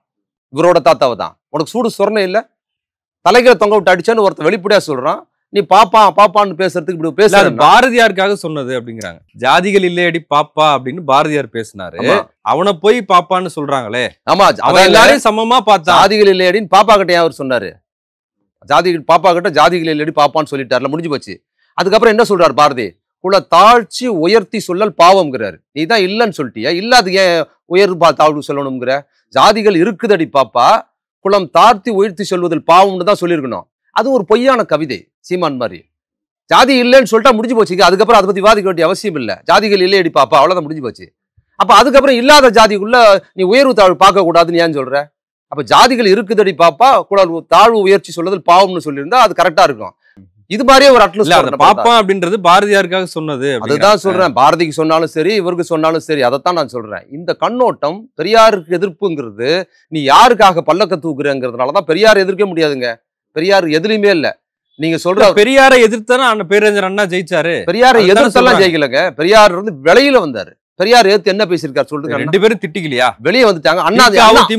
இவரோட தாத்தாவை தான். உனக்கு சூடு சொரணை இல்லை, தலைகிற தொங்க விட்டு அடிச்சான்னு ஒருத்தர் வெளிப்படையா சொல்றான். நீ பாப்பான்னு பேசுறதுக்கு இப்படி பேச. பாரதியாருக்காக சொன்னது அப்படிங்கிறாங்க. ஜாதிகள் இல்லையடி பாப்பா அப்படின்னு பாரதியார் பேசினாரு. அவனை போய் பாப்பான்னு சொல்றாங்களே. ஆமா, அவன் எல்லாரையும் சமமா பார்த்தா. ஜாதிகள் இல்லையடின்னு பாப்பா கிட்ட அவர் சொன்னாரு. பாப்பா கிட்ட ஜாதிகள் இல்லையடி பாப்பான்னு சொல்லிட்டாருல, முடிஞ்சு போச்சு. அதுக்கப்புறம் என்ன சொல்றாரு பாரதி, குல தாழ்ச்சி உயர்த்தி சொல்லல் பாவம்ங்கிறாரு. நீ தான் இல்லைன்னு சொல்லிட்டியா, இல்லாது ஏன் உயர்வு தாழ்வு சொல்லணுங்கிற? ஜாதிகள் இருக்குதடி பாப்பா, குலம் தாழ்த்தி உயர்த்தி சொல்வதில் பாவம்னு தான் சொல்லியிருக்கணும். அது ஒரு பொய்யான கவிதை. சீமான் மாதிரி ஜாதி இல்லைன்னு சொல்லிட்டா முடிஞ்சு போச்சு. அதுக்கப்புறம் அதை பத்தி விவாதிக்க வேண்டிய அவசியம் இல்லை. ஜாதிகள் இல்லையடி பாப்பா, அவ்வளவுதான், முடிஞ்சு போச்சு. அப்ப அதுக்கப்புறம் இல்லாத ஜாதிக்குள்ள நீ உயர்வு தாழ்வு பார்க்க கூடாதுன்னு ஏன் சொல்ற? அப்ப ஜாதிகள் இருக்குதடி பாப்பா, குல தாழ்வு உயர்ச்சி சொல்வதில் பாவம்னு சொல்லியிருந்தா அது கரெக்டா இருக்கும். இது மாதிரியே ஒரு அட்லஸ் பாப்பா அப்படின்றது பாரதியாருக்காக சொன்னது. அதுதான் சொல்றேன், பாரதிக்கு சொன்னாலும் சரி, இவருக்கு சொன்னாலும் சரி, அதைத்தான் நான் சொல்றேன். இந்த கண்ணோட்டம் பெரியாருக்கு எதிர்ப்புங்கிறது நீ யாருக்காக பல்லக்க தூக்குறங்கிறதுனாலதான் பெரியார் எதிர்க்க முடியாதுங்க. பெரியார் எதுலையுமே இல்ல. நீங்க சொல்ற பெரியாரை எதிர்த்தானா பேரறிஞர் அண்ணா ஜெயிச்சாரு. பெரியாரை எதிர்த்தெல்லாம் ஜெயிக்கலங்க. பெரியார் வந்து வெளியில வந்தாரு. பெரியார் எடுத்து என்ன பேசியிருக்காரு சொல்லுங்க. ரெண்டு பேரும் திட்டிக்கலையா? வெளியே வந்துட்டாங்க. அண்ணா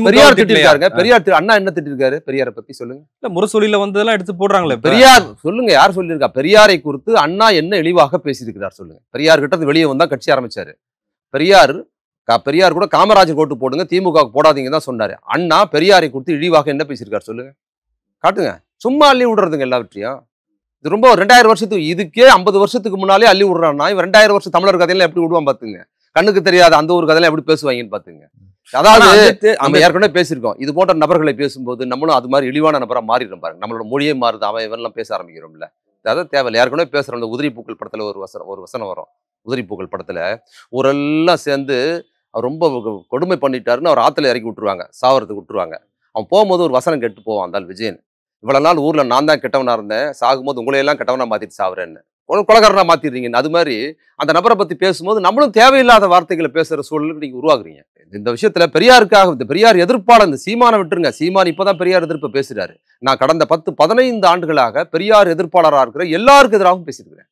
பெரியார் திட்டிருக்காருங்க. பெரியார் அண்ணா என்ன திட்டிருக்காரு பெரியாரை பத்தி சொல்லுங்க. இல்ல, முரசொலியில வந்ததெல்லாம் எடுத்து போடுறாங்களே. பெரியார் சொல்லுங்க, யார் சொல்லியிருக்கா? பெரியாரை குறித்து அண்ணா என்ன இழிவாக பேசியிருக்கிறார் சொல்லுங்க. பெரியார் கிட்ட வெளியே வந்தா கட்சி ஆரம்பிச்சாரு. பெரியார் கூட காமராஜர் கோட்டு போடுங்க, திமுக போடாதீங்க தான் சொன்னாரு. அண்ணா பெரியாரை குறித்து இழிவாக என்ன பேசியிருக்காரு சொல்லுங்க, காட்டுங்க. சும்மா அள்ளி விடுறதுங்க எல்லாவற்றையும். இது ரொம்ப 2000 வருஷத்துக்கு, இதுக்கே 50 வருஷத்துக்கு முன்னாலே அள்ளி விடுறான்னா இவன் 2000 வருஷம் தமிழர் கதையெல்லாம் எப்படி விடுவான் பாத்துங்க. கண்ணுக்கு தெரியாத அந்த ஒரு கதையெல்லாம் எப்படி பேசுவாங்கன்னு பாத்துங்க. அதாவது நம்ம ஏற்கனவே பேசியிருக்கோம். இது போன்ற நபர்களை பேசும்போது நம்மளும் அது மாதிரி இழிவான நபரா மாறிடும் பாருங்க. நம்மளோட மொழியே மாறுது, அவன் இவெல்லாம் பேச ஆரம்பிக்கிறோம்ல. அதாவது தேவையில்லை. ஏற்கனவே பேசுறோம். இந்த உதிரி பூக்கள் படத்துல ஒரு வசனம் வரும். உதிரி பூக்கள் படத்துல ஊரெல்லாம் சேர்ந்து அவர் ரொம்ப கொடுமை பண்ணிட்டாருன்னு அவர் ஆத்துல இறக்கி விட்டுருவாங்க, சாவறதுக்கு விட்டுருவாங்க. அவன் போகும்போது ஒரு வசனம் கெட்டு போவான். அந்த விஜயன், இவ்வளவு நாள் ஊர்ல நான் தான் கெட்டவனா இருந்தேன், சாகும்போது உங்களையெல்லாம் கெட்டவனா மாத்திட்டு சாவுறேன்னு. கொலகாரனா மாத்திடுறீங்க. அது மாதிரி அந்த நபரை பத்தி பேசும்போது நம்மளும் தேவையில்லாத வார்த்தைகளை பேசுற சூழலுக்கு நீங்க உருவாக்குறீங்க. இந்த விஷயத்துல பெரியாருக்காக இந்த பெரியார் எதிர்ப்பாளர் இந்த சீமானை விட்டுருங்க. சீமான் இப்பதான் பெரியார் எதிர்ப்பு பேசுறாரு. நான் கடந்த 10-15 ஆண்டுகளாக பெரியார் எதிர்ப்பாளராக இருக்கிற எல்லாருக்கும் எதிராகவும் பேசியிருக்கிறேன்.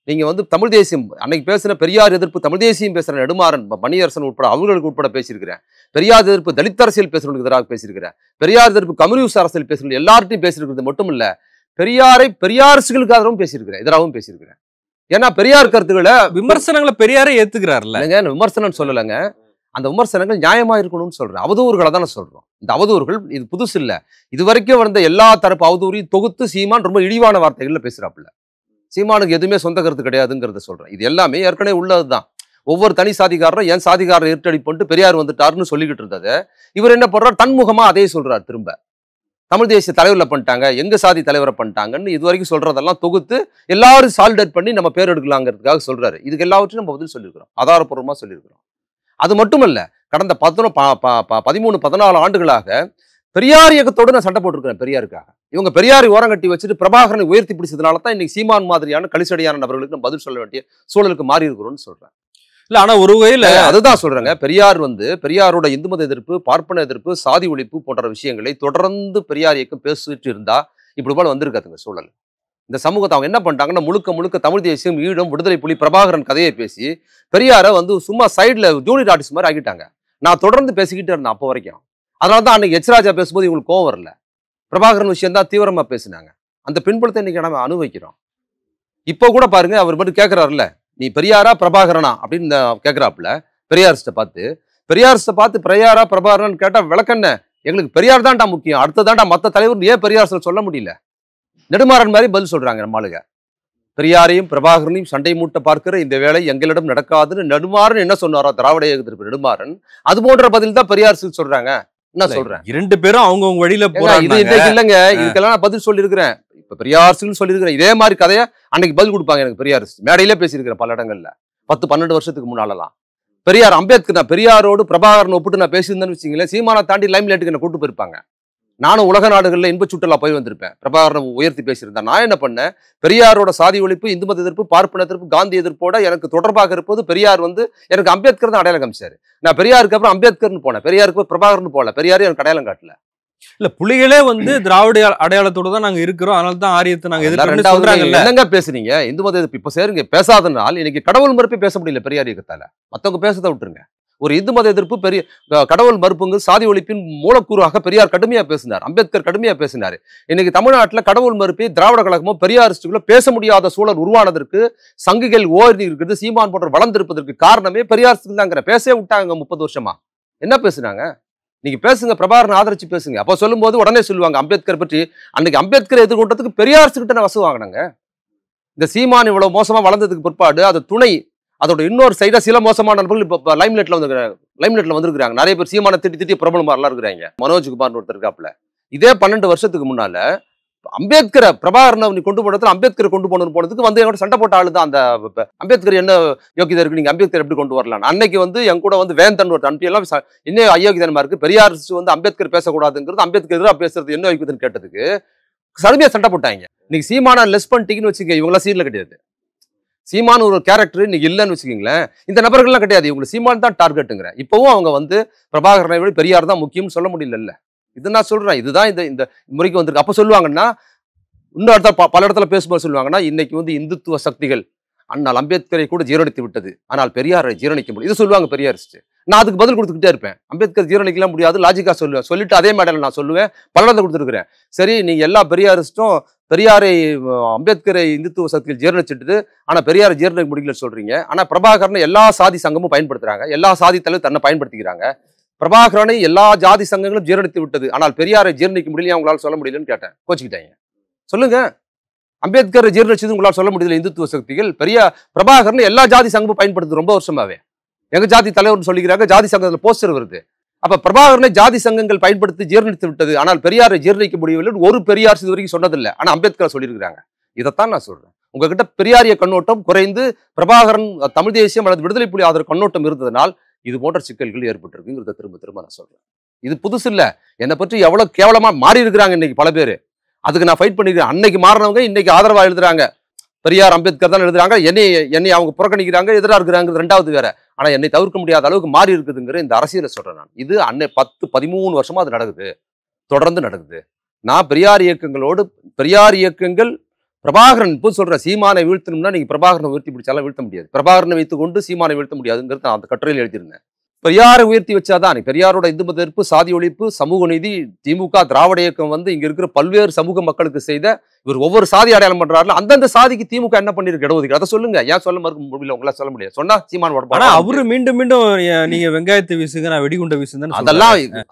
நீங்க வந்து தமிழ் தேசியம் அன்னைக்கு பேசின பெரியார் எதிர்ப்பு தமிழ் தேசியம் பேசுற நெடுமாறன் மணியரசன் உட்பட அவர்களுக்கு உட்பட பேசியிருக்கிறேன். பெரியார் எதிர்ப்பு தலித் அரசியல் பேசுறவங்களுக்கு எதிராக பேசியிருக்கிறேன். பெரியார் எதிர்ப்பு கம்யூனிஸ்ட் அரசியல் பேசுறது எல்லார்ட்டையும் பேசியிருக்கிறது மட்டும் இல்ல, பெரியாரை பெரியாரிஸ்டுகளுக்காகவும் பேசியிருக்கிறேன், எதிராகவும் பேசியிருக்கிறேன். ஏன்னா பெரியார் கருத்துக்களை விமர்சனங்களை பெரியாரே ஏத்துக்கிறாருல்ல. நான் விமர்சனம் சொல்லலைங்க. அந்த விமர்சனங்கள் நியாயமா இருக்கணும்னு சொல்றேன். அவதூறுகளை தானே சொல்றோம். இந்த அவதூறுகள் இது புதுசு இல்ல. இது வரைக்கும் வந்த எல்லா தரப்பு அவதூறையும் தொகுத்து சீமான் ரொம்ப இழிவான வார்த்தைகள்ல பேசுறாப்புல. சீமானுக்கு எதுவுமே சொந்த கருத்து கிடையாதுங்கிறத சொல்றேன். இது எல்லாமே ஏற்கனவே உள்ளதுதான். ஒவ்வொரு தனி சாதிக்காரரும் என் சாதிக்காரரை இருட்டடி பண்ணிட்டு பெரியார் வந்துட்டாருன்னு சொல்லிக்கிட்டு இருந்தது இவர் என்ன பண்றாரு, தன்முகமா அதே சொல்றாரு. திரும்ப தமிழ் தேசிய தலைவர்ல பண்ணிட்டாங்க, எங்க சாதி தலைவரை பண்ணிட்டாங்கன்னு இது வரைக்கும் சொல்றதெல்லாம் தொகுத்து எல்லாரும் சாலிடேட் பண்ணி நம்ம பேர் எடுக்கலாங்கிறதுக்காக சொல்றாரு. இதுக்கு எல்லாவற்றையும் நம்ம பதில் சொல்லியிருக்கிறோம், ஆதாரப்பூர்வமா சொல்லியிருக்கிறோம். அது மட்டுமல்ல, கடந்த 13-14 ஆண்டுகளாக பெரியார் இயக்கத்தோடு நான் சண்டை போட்டிருக்கிறேன் பெரியாருக்காக. இவங்க பெரியாரை ஓரங்கட்டி வச்சுட்டு பிரபாகரனை உயர்த்தி பிடிச்சதுனால தான் இன்னைக்கு சீமான் மாதிரியான கலிசடியான நபர்களுக்கு நம்ம பதில் சொல்ல வேண்டிய சூழலுக்கு மாறி இருக்கிறோம்னு சொல்றேன். இல்ல ஆனா ஒரு வகையில அதுதான் சொல்றேங்க. பெரியாரோட இந்து மத எதிர்ப்பு, பார்ப்பன எதிர்ப்பு, சாதி ஒழிப்பு போன்ற விஷயங்களை தொடர்ந்து பெரியார் இயக்கம் பேசிட்டு இருந்தா இப்படி போல வந்திருக்காதுங்க சூழல். இந்த சமூகத்தை அவங்க என்ன பண்ணிட்டாங்கன்னா முழுக்க முழுக்க தமிழ் தேசியம், ஈழம், விடுதலை புலி, பிரபாகரன் கதையை பேசி பெரியாரை வந்து சும்மா சைட்ல ஜூனியர் ஆர்டிஸ்ட் மாதிரி ஆகிட்டாங்க. நான் தொடர்ந்து பேசிக்கிட்டே இருந்தேன் அப்போ வரைக்கும். அதனால தான் அன்னைக்கு எச்ராஜா பேசும்போது இவங்களுக்கு கோவம் வரல. பிரபாகரன் விஷயம் தான் தீவிரமா பேசினாங்க. அந்த பின்புலத்தை இன்னைக்கு நம்ம அனுபவிக்கிறோம். இப்போ கூட பாருங்க, அவர் மட்டும் கேட்கிறாருல்ல, நீ பெரியாரா பிரபாகரனா அப்படின்னு கேட்கிறாப்புல பெரியாரிஸ்ட பார்த்து பெரியாரா பிரபாகரன் கேட்டா விளக்கண்ண, எங்களுக்கு பெரியார் தான்டா முக்கியம், அடுத்ததான்டா மற்ற தலைவர் ஏன் பெரியார் சொல்ல முடியல? நெடுமாறன் மாதிரி பதில் சொல்றாங்க நம்ம ஆளுங்க. பெரியாரையும் பிரபாகரனையும் சண்டை மூட்ட பார்க்கிற இந்த வேலை எங்களிடம் நடக்காதுன்னு நெடுமாறன் என்ன சொன்னாரோ, திராவிட இயக்கத்திற்கு நெடுமாறன், அது போன்ற பதில் தான் பெரியார் சொல்றாங்க. என்ன சொல்றேன், 2 பேரும் அவங்கவங்க வழியில இது இல்லைங்க. இதுக்கெல்லாம் நான் பதில் சொல்லியிருக்கிறேன். இப்ப பெரியார் சொல்லியிருக்கிறேன். இதே மாதிரி கதையை அன்னைக்கு பதில் கொடுப்பாங்க எனக்கு பெரியார். மேடையிலே பேசியிருக்கிறேன் பல இடங்கள்ல 10-12 வருஷத்துக்கு முன்னாலலாம். பெரியார் அம்பேத்கர், நான் பெரியாரோடு பிரபாகரன் ஒப்பிட்டு நான் பேசியிருந்தேன்னு வச்சுங்களேன், சீமானை தாண்டி லைம் லைட்டுக்கு என்ன கூட்டு போயிருப்பாங்க. நானும் உலக நாடுகளில் இன்ப சுற்றுலா போய் வந்திருப்பேன். பிரபாகரனை உயர்த்தி பேசியிருந்தேன். நான் என்ன பண்ணேன், பெரியாரோட சாதி ஒழிப்பு, இந்து மத எதிர்ப்பு, பார்ப்பன எதிர்ப்பு, காந்தி எதிர்ப்போட எனக்கு தொடர்பாக இருப்பது பெரியார் வந்து எனக்கு அம்பேத்கர் தான் அடையாளம் காமிச்சாரு. நான் பெரியாருக்கு அப்புறம் அம்பேத்கர்னு போனேன், பெரியாருக்கு பிரபாகரன் போல. பெரியாரே எனக்கு அடையாளம் காட்டல. இல்ல புலிகளே வந்து திராவிட அடையாளத்தோட தான் நாங்க இருக்கிறோம், அதனால தான் ஆரியத்தை நாங்க எதிர்க்கிறோம். என்னங்க பேசுறீங்க? இந்து மத எதிர்ப்பு இப்ப சேருங்க. பேசாதனால் இன்னைக்கு கடவுள் மறுப்பே பேச முடியல பெரியார் இயக்கத்தால. மத்தவங்க பேசத விட்டுருங்க. ஒரு இந்து மத எதிர்ப்பு, பெரிய கடவுள் மறுப்புங்க, சாதி ஒழிப்பின் மூலக்கூறாக பெரியார் கடுமையா பேசினார், அம்பேத்கர் கடுமையா பேசினார். இன்னைக்கு தமிழ்நாட்டில் கடவுள் மறுப்பை திராவிட கழகமோ பெரியாரிஸ்டுகளோ பேச முடியாத சூழல் உருவானதற்கு, சங்குகள் ஓடி இருக்கிறது, சீமான் போன்ற வளர்ந்திருப்பதற்கு காரணமே பெரியாரிஸ்டுகள் தாங்கிற. பேசவே விட்டாங்க 30 வருஷமா. என்ன பேசுனாங்க? நீங்க பேசுங்க, பிரபாகரன் ஆதரிச்சு பேசுங்க. அப்போ சொல்லும்போது உடனே சொல்லுவாங்க அம்பேத்கர் பற்றி. அன்னைக்கு அம்பேத்கர் எதிர்கொண்டதுக்கு பெரியாரிஸ்டுகிட்ட நான் வசு வாங்கினாங்க. இந்த சீமான் இவ்வளவு மோசமா வளர்ந்ததுக்கு பிற்பாடு அது துணை, அதோட இன்னொரு சைடா சில மோசமான நபர்கள் இப்போ லைம்லைட்ல வந்திருக்காங்க. நிறைய பேர் சீமான திட்டி பிரபலமாரெல்லாம் இருக்கிறாங்க. மனோஜ்குமார் ஒருத்தர் இருக்காப்புல. இதே 12 வருஷத்துக்கு முன்னால அம்பேத்கரை பிரபாகரனை கொண்டு போனதுல அம்பேத்கரை கொண்டு போனதுக்கு வந்து என் கூட சண்டை போட்ட ஆளு தான். அந்த அம்பேத்கர் என்ன யோகிதா இருக்கு, நீங்க அம்பேத்கர் எப்படி கொண்டு வரலாம்? அன்னைக்கு வந்து என் கூட வந்து வேந்தன் ஒரு அனுப்பி எல்லாம் என்ன அயோக்கியதனமா இருக்கு, பெரியார் வந்து அம்பேத்கர் பேசக்கூடாதுங்கிறது, அம்பேத்கர் எதிராக பேசுறது என்ன யோகிதன்னு கேட்டதுக்கு சடுமையா சண்டை போட்டாங்க. இன்னைக்கு சீமானா லெஸ் பண்ணிட்டீங்கன்னு வச்சுக்க, இவங்களாம் சீன்ல கிடையாது. சீமான் ஒரு கேரக்டர் இன்னைக்கு இல்லைன்னு வச்சுக்கீங்களேன். இந்த நபர்கள்லாம் கிடையாது, இவங்களுக்கு சீமான் தான் டார்கெட்டுங்கிற. இப்பவும் அவங்க வந்து பிரபாகரனை விட பெரியார் தான் முக்கியம்னு சொல்ல முடியல. இது நான் சொல்றேன், இதுதான் இந்த முறைக்கு வந்திருக்கு. அப்ப சொல்லுவாங்கன்னா, இன்னொரு இடத்துல பல இடத்துல பேசும்போது சொல்லுவாங்கன்னா, இன்னைக்கு வந்து இந்துத்துவ சக்திகள் அண்ணால் அம்பேத்கரை கூட ஜீரணித்து விட்டது, ஆனால் பெரியாரை ஜீரணிக்க முடியும், இது சொல்லுவாங்க பெரியாரிஸ்ட். நான் அதுக்கு பதில் கொடுத்துக்கிட்டே இருப்பேன். அம்பேத்கர் ஜீரணிக்கலாம் முடியாது, லாஜிக்கா சொல்லுவேன். சொல்லிட்டு அதே மேடையில் நான் சொல்லுவேன், பல இடத்துல கொடுத்துருக்கிறேன். சரி, நீங்க எல்லா பெரியாரிஸ்டும் பெரியாரை அம்பேத்கரை இந்துத்துவ சக்திகள் ஜீரணிச்சுட்டு, ஆனா பெரியாரை ஜீரணிக்க முடியல சொல்றீங்க. ஆனா பிரபாகரனை எல்லா சாதி சங்கமும் பயன்படுத்துறாங்க, எல்லா சாதி தலைவர் தன்னை பயன்படுத்திக்கிறாங்க. பிரபாகரனை எல்லா ஜாதி சங்கங்களும் ஜீரணித்து விட்டது, ஆனால் பெரியாரை ஜீரணிக்க முடியல உங்களால் சொல்ல முடியலன்னு கேட்டேன். கோச்சிக்கிட்டாங்க. சொல்லுங்க, அம்பேத்கர் ஜீரணிச்சது உங்களால் சொல்ல முடியல இந்துத்துவ சக்திகள்? பிரபாகரன் எல்லா ஜாதி சங்கமும் பயன்படுத்துது ரொம்ப வருஷமாவே. எங்க ஜாதி தலைவர்னு சொல்லிக்கிறாங்க, ஜாதி சங்கத்தில் போஸ்டர் வருது. அப்ப பிரபாகரனை ஜாதி சங்கங்கள் பயன்படுத்தி ஜீரணித்து விட்டது, ஆனால் பெரியாரை ஜீரணிக்க முடியவில்லை ஒரு பெரியார் இது வரைக்கும் சொன்னதில்லை. ஆனா அம்பேத்கர் சொல்லியிருக்கிறாங்க. இதைத்தான் நான் சொல்றேன். உங்ககிட்ட பெரியாரிய கண்ணோட்டம் குறைந்து பிரபாகரன் தமிழ் தேசியம் அல்லது விடுதலை புலி ஆதரவு கண்ணோட்டம் இருந்ததனால் இது போன்ற சிக்கல்கள் ஏற்பட்டிருக்குங்கிறத திரும்ப திரும்ப நான் சொல்றேன். இது புதுசு இல்ல. என்னை பற்றி எவ்வளவு கேவலமா மாறி இருக்கிறாங்க இன்னைக்கு பல பேர். அதுக்கு நான் ஃபைட் பண்ணிருக்கேன். அன்னைக்கு மாறினவங்க இன்னைக்கு ஆதரவா எழுதுறாங்க. பெரியார் அம்பேத்கர் தான் எழுதுறாங்க, என்னை அவங்க புறக்கணிக்கிறாங்க, எதிராக இருக்கிறாங்க, ரெண்டாவது வேற. ஆனா என்னை தவிர்க்க முடியாத அளவுக்கு மாறி இருக்குதுங்கிற இந்த அரசியலை சொல்றேன் நான். இது 10-13 வருஷமா அது நடக்குது, தொடர்ந்து நடக்குது. நான் பெரியார் இயக்கங்கள் பிரபாகரன் இப்போ சொல்றேன், சீமானை வீழ்த்தணும்னா நீங்க பிரபாகரனை உயர்த்தி பிடிச்சாலும் வீழ்த்த முடியாது, பிரபாகரனை வைத்துக் கொண்டு சீமானை வீழ்த்த முடியாதுங்கிறது நான் அந்த கட்டுரையில் எழுதியிருந்தேன். பெரியாரை உயர்த்தி வச்சாதான் பெரியாரோட இந்து மத எதிர்ப்பு, சாதி ஒழிப்பு, சமூக நீதி, திமுக திராவிட இயக்கம் இங்க இருக்கிற பல்வேறு சமூக மக்களுக்கு செய்த, இவர் ஒவ்வொரு சாதி அடையாளம் பண்றாருல, அந்தந்த சாதிக்கு திமுக என்ன பண்ணிருக்கு இடஒதுக்கீடு, அதை சொல்லுங்க. ஏன் சொல்ல மறுக்க முடியல உங்களால? சொல்ல முடியாது. சொன்னா சீமான் ஆனா அவரு மீண்டும் மீண்டும் நீங்க வெங்காயத்தை வீசுங்க, நான் வெடிகுண்டை வீசுங்க,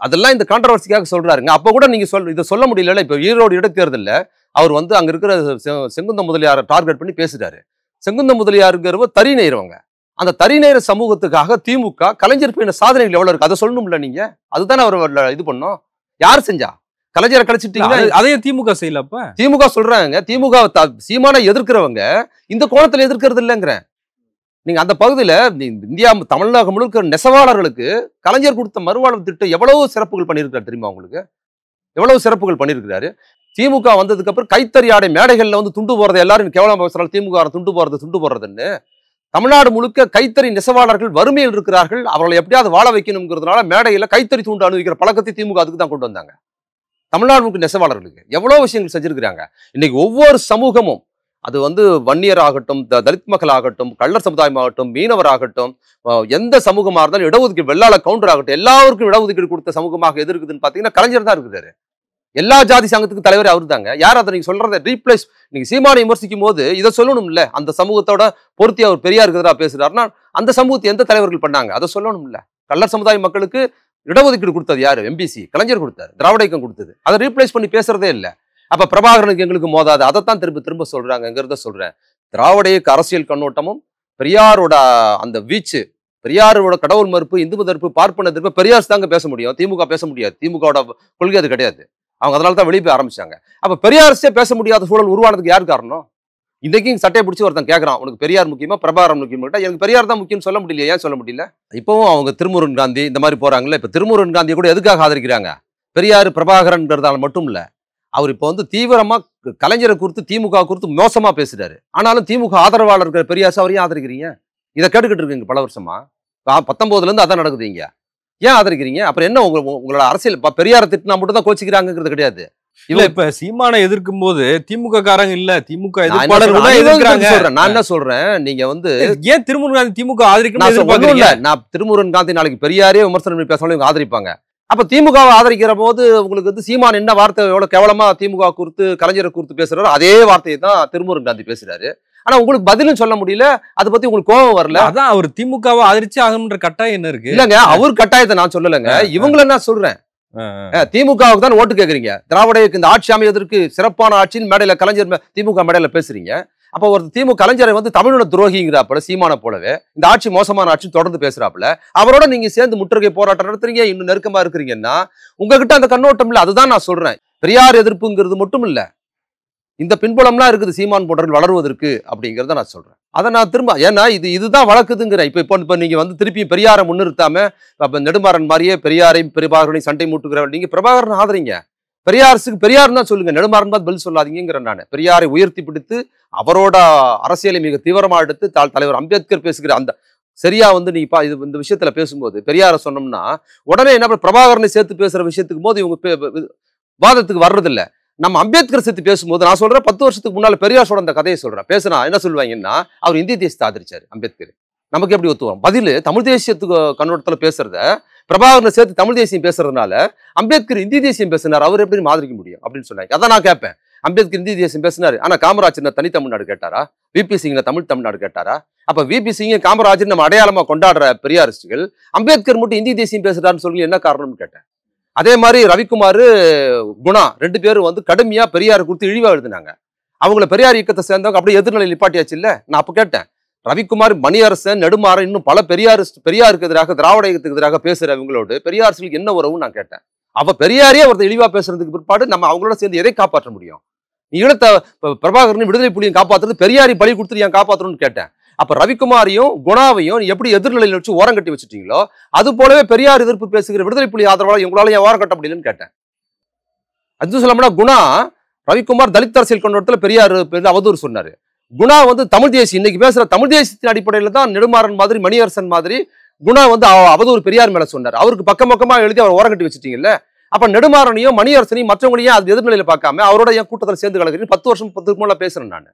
அதெல்லாம் இந்த கான்ட்ரவர்சிக்காக சொல்றாருங்க. அப்ப கூட நீங்க இதை சொல்ல முடியல. இப்ப ஈரோடு இடைத்தேர்தல்ல அவர் அங்க இருக்கிற செங்குந்த முதலியாரை டார்கெட் பண்ணி பேசுறாரு. செங்குந்த முதலியாருங்கிறவங்க தறி நெய்றவங்க. அந்த தறி நெய்ற சமூகத்துக்காக திமுக கலைஞர் பண்ண சாதனைகள் எவ்வளவு இருக்கு அதை சொல்லணும்ல நீங்க. அதுதானே அவர் இது பண்ணோம். யார் செஞ்சா? கலைஞரை கழிச்சிட்டீங்க. அதையும் திமுக செய்யலப்ப. திமுக சொல்றாங்க, திமுக சீமானை எதிர்க்கிறவங்க இந்த கோணத்துல எதிர்க்கிறது இல்லைங்கிறேன். நீங்க அந்த பகுதியில இந்தியா தமிழகம் முழுக்க நெசவாளர்களுக்கு கலைஞர் கொடுத்த மறுவாழ்வு திட்டம் எவ்வளவு சிறப்புகள் பண்ணியிருக்காரு தெரியுமா உங்களுக்கு? எவ்வளவு சிறப்புகள் பண்ணியிருக்கிறாரு. திமுக வந்ததுக்கு அப்புறம் கைத்தறி ஆடை மேடைகள்ல துண்டு போறது, எல்லாரும் கேவலம் பேசுறாங்க, திமுக துண்டு போறதுன்னு. தமிழ்நாடு முழுக்க கைத்தறி நெசவாளர்கள் வறுமையில் இருக்கிறார்கள், அவர்களை எப்படியாவது வாழ வைக்கணுங்கிறதுனால மேடையில கைத்தறி துண்டு அனுபவிக்கிற பழக்கத்தை திமுக அதுக்கு தான் கொண்டு வந்தாங்க. தமிழ்நாடு முழுக்க நெசவாளர்களுக்கு எவ்வளவு விஷயங்கள் செஞ்சிருக்கிறாங்க. இன்னைக்கு ஒவ்வொரு சமூகமும், அது வன்னியர் ஆகட்டும், தலித் மக்கள் ஆகட்டும், கள்ளர் சமுதாயம் ஆகட்டும், மீனவர் ஆகட்டும், எந்த சமூகமா இருந்தாலும் இடஒதுக்கீடு, வெள்ளாள கவுண்டர் ஆகட்டும், எல்லாருக்கும் இடஒதுக்கீடு கொடுத்த சமூகமாக எது இருக்குதுன்னு பாத்தீங்கன்னா கலைஞர் தான் இருக்கிறாரு. எல்லா ஜாதி சங்கத்துக்கு தலைவர் அவரு தாங்க. யார் அதை நீங்க சொல்றத ரீப்ளேஸ்? நீங்க சீமானை விமர்சிக்கும் போது இதை சொல்லணும் இல்ல. அந்த சமூகத்தோட பொருத்தி அவர் பெரியாருக்கு எதிராக பேசுறாருன்னா அந்த சமூகத்தை எந்த தலைவர்கள் பண்ணாங்க அதை சொல்லணும் இல்ல. கள்ளர் சமுதாய மக்களுக்கு இடஒதுக்கீடு கொடுத்தது யாரு? எம்பிசி கலைஞர் கொடுத்தாரு, திராவிட இயக்கம் கொடுத்தது. அதை ரீப்ளேஸ் பண்ணி பேசுறதே இல்லை. அப்ப பிரபாகரனுக்கு எங்களுக்கு மோதாது, அதைத்தான் திரும்ப சொல்றாங்கிறத சொல்றேன். திராவிட இயக்க அரசியல் கண்ணோட்டமும் பெரியாரோட அந்த வீச்சு, பெரியாரோட கடவுள் மறுப்பு, இந்து மத எதிர்ப்பு, பார்ப்பன எதிர்ப்பு பெரியார் தாங்க பேச முடியும். திமுக பேச முடியாது. திமுகவோட கொள்கை அது கிடையாது. அவங்க அதனால தான் வெளியே போய் ஆரம்பிச்சாங்க. அப்ப பெரியாரே பேச முடியாத சூழல் உருவானதுக்கு யார் காரணம்? இன்னைக்கு சட்டையை பிடிச்சி ஒருத்தன் கேட்கறான், உனக்கு பெரியார் முக்கியமா பிரபாகரன் முக்கியமா? எனக்கு பெரியார் தான் முக்கியம் சொல்ல முடியல. ஏன் சொல்ல முடியல? இப்பவும் அவங்க திருமுருகன் காந்தி இந்த மாதிரி போறாங்கல்ல. இப்ப திருமுருகன் காந்தியை கூட எதுக்காக ஆதரிக்கிறாங்க? பெரியார் பிரபாகரன்ங்கிறதால மட்டும் இல்ல, அவர் இப்போ தீவிரமா கலைஞரை குறித்து, திமுக குறித்து மோசமா பேசுறாரு. ஆனாலும் திமுக ஆதரவாளர் இருக்கிற பெரியார் அவரையும் ஆதரிக்கிறீங்க. இதை கேட்டுக்கிட்டு இருக்கீங்க பல வருஷமா. 19 இருந்து அதான் நடக்குது. இங்க ஏன் ஆதரிக்கிறீங்க? அப்புறம் என்ன உங்களோட அரசியல்? பெரியாரை திட்டினா மட்டும் தான் கோச்சிக்கிறாங்கிறது கிடையாது. இல்ல இப்ப சீமானை எதிர்க்கும் போது திமுக காரங்க இல்ல, திமுக நான் என்ன சொல்றேன், நீங்க ஏன் திருமுருகன் காந்தி திமுக ஆதரிக்கணும்? நான் திருமுருகன் காந்தி நாளைக்கு பெரியாரே விமர்சனம் பண்ணி பேசணும், இவங்க ஆதரிப்பாங்க. அப்ப திமுகவை ஆதரிக்கிற போது உங்களுக்கு சீமான் என்ன வார்த்தை எவ்வளவு கேவலமா திமுக குறித்து, கலைஞரை குறித்து பேசுறாரோ அதே வார்த்தையை தான் திருமுருகன் காந்தி பேசுறாரு. ஆனா உங்களுக்கு பதிலும் சொல்ல முடியல, அதை பத்தி உங்களுக்கு கோபம் வரல. அதான் அவர் திமுகவை ஆதரிச்சு ஆகணும்ன்ற கட்டாயம் என்ன இருக்கு? இல்லங்க, அவர் கட்டாயத்தை நான் சொல்லலைங்க, இவங்கள நான் சொல்றேன். திமுகவுக்கு தான் ஓட்டு கேட்கறீங்க. திராவிட இந்த ஆட்சி அமைவதற்கு சிறப்பான ஆட்சின்னு மேடையில கலைஞர் திமுக மேடையில பேசுறீங்க. அப்ப ஒரு திமுக கலைஞரை கதமிழோட துரோகிங்கிறாப்புல சீமான போலவே இந்த ஆட்சி மோசமான ஆட்சி தொடர்ந்து பேசுறாப்புல, அவரோட நீங்க சேர்ந்து முற்றுகை போராட்டம் நடத்துறீங்க, இன்னும் நெருக்கமா இருக்கிறீங்கன்னா உங்ககிட்ட அந்த கண்ணோட்டம் இல்ல. அதுதான் நான் சொல்றேன். பெரியார் எதிர்ப்புங்கிறது மட்டும் இல்ல, இந்த பின்புலம்லாம் இருக்குது சீமான் போன்றவர்கள் வளருவதற்கு அப்படிங்கிறத நான் சொல்றேன். அதை நான் திரும்ப, ஏன்னா இதுதான் வழக்குதுங்கிறேன். இப்ப நீங்க திருப்பி பெரியாரை முன்னிறுத்தாம நெடுமாறன் மாதிரியே பெரியாரையும் பிரபாகரனையும் சண்டை மூட்டுகிறவர்கள் நீங்க பிரபாகரன் ஆதரிங்க. பெரியார் தான் சொல்லுங்க, நெடுமாறன் தான் பதில் சொல்லாதீங்கிற. நான் பெரியாரை உயர்த்தி பிடித்து அவரோட அரசியலை மிக தீவிரமா எடுத்து தலைவர் அம்பேத்கர் பேசுகிற அந்த சரியா நீங்க இந்த விஷயத்துல பேசும்போது பெரியாரை சொன்னோம்னா உடனே என்ன பிரபாகரனை சேர்த்து பேசுற விஷயத்துக்கு போது இவங்க வாதத்துக்கு வர்றதில்லை. நம்ம அம்பேத்கர் சேர்த்து பேசும்போது நான் சொல்றேன், 10 வருஷத்துக்கு முன்னால பெரியார் சொல்ற அந்த கதையை சொல்றேன். பேசுனா என்ன சொல்லுவாங்கன்னா, அவர் இந்திய தேசியத்தை ஆதரிச்சாரு அம்பேத்கர். நமக்கு எப்படி ஒத்துவோம்? பதில் தமிழ் தேசியத்துக்கு கண்ணோட்டத்துல பேசுறத பிரபாகரனை சேர்த்து தமிழ் தேசியம் பேசுறதுனால அம்பேத்கர் இந்திய தேசியம் பேசினார், அவர் எப்படி ஆதரிக்க முடியும் அப்படின்னு சொன்னாங்க. அதான் நான் கேட்பேன், அம்பேத்கர் இந்திய தேசியம் பேசினாரு, ஆனா காமராஜர் தனி தமிழ்நாடு கேட்டாரா? விபி சிங்ல தமிழ்நாடு கேட்டாரா? அப்ப விபி சிங் காமராஜர் நம்ம அடையாளமா கொண்டாடுற பெரியாரிஸ்டுகள் அம்பேத்கர் மட்டும் இந்திய தேசியம் பேசுறாருன்னு சொல்லி என்ன காரணம்னு கேட்டேன். அதே மாதிரி ரவிக்குமார், குணா 2 பேரும் கடுமையா பெரியார் குறித்து இழிவா எழுதினாங்க. அவங்கள பெரியார் இயக்கத்தை சேர்ந்தவங்க அப்படியே எதிர்நிலை நிப்பாட்டியாச்சு இல்ல. நான் அப்ப கேட்டேன், ரவிக்குமார், மணியரசன், நெடுமாறன், இன்னும் பல பெரியாருக்கு எதிராக, திராவிட இயக்கத்துக்கு எதிராக பேசுறவங்களோடு பெரியார்களுக்கு என்ன உறவுன்னு நான் கேட்டேன். அவ பெரியாரே ஒருத்தர் இழிவா பேசுறதுக்கு பிற்பாடு நம்ம அவங்களோட சேர்ந்து எதை காப்பாற்ற முடியும்? ஈழத்த பிரபாகரன் விடுதலை புலியும் காப்பாற்றுறது, பெரியாரி பலி கொடுத்து ஏன் காப்பாற்றணும்னு கேட்டேன். அப்ப ரவிக்குமாரையும் குணாவையும் எப்படி எதிர்நிலையில் வச்சு ஓரம் கட்டி வச்சுட்டீங்களோ அது போலவே பெரியார் எதிர்ப்பு பேசுகிற விடுதலை புலி ஆதரவாளர் உங்களால ஏன் ஓரம் கட்ட முடியலன்னு கேட்டேன். அது சொல்லணும்னா குணா ரவிக்குமார் தலித் அரசியல் கண்ணோட்டத்தில் பெரியார் அவதூறு சொன்னாரு. குணா வந்து தமிழ் தேசி, இன்னைக்கு பேசுற தமிழ் தேசியத்தின் அடிப்படையில தான் நெடுமாறன் மாதிரி, மணியரசன் மாதிரி குணா வந்து அவதூறு பெரியார் மேல சொன்னார். அவருக்கு பக்கமா எழுதி அவர் ஓரங்கட்டி வச்சுட்டீங்கல்ல. அப்ப நெடுமாறனையும் மணியரசனையும் மற்றவங்களையும் அது எதிர்நிலையில பார்க்காம அவரோட என் கூட்டத்தில் சேர்ந்து கலக்கிறீங்க. 10 வருஷம் 10 மேல பேசுறேன் நான்.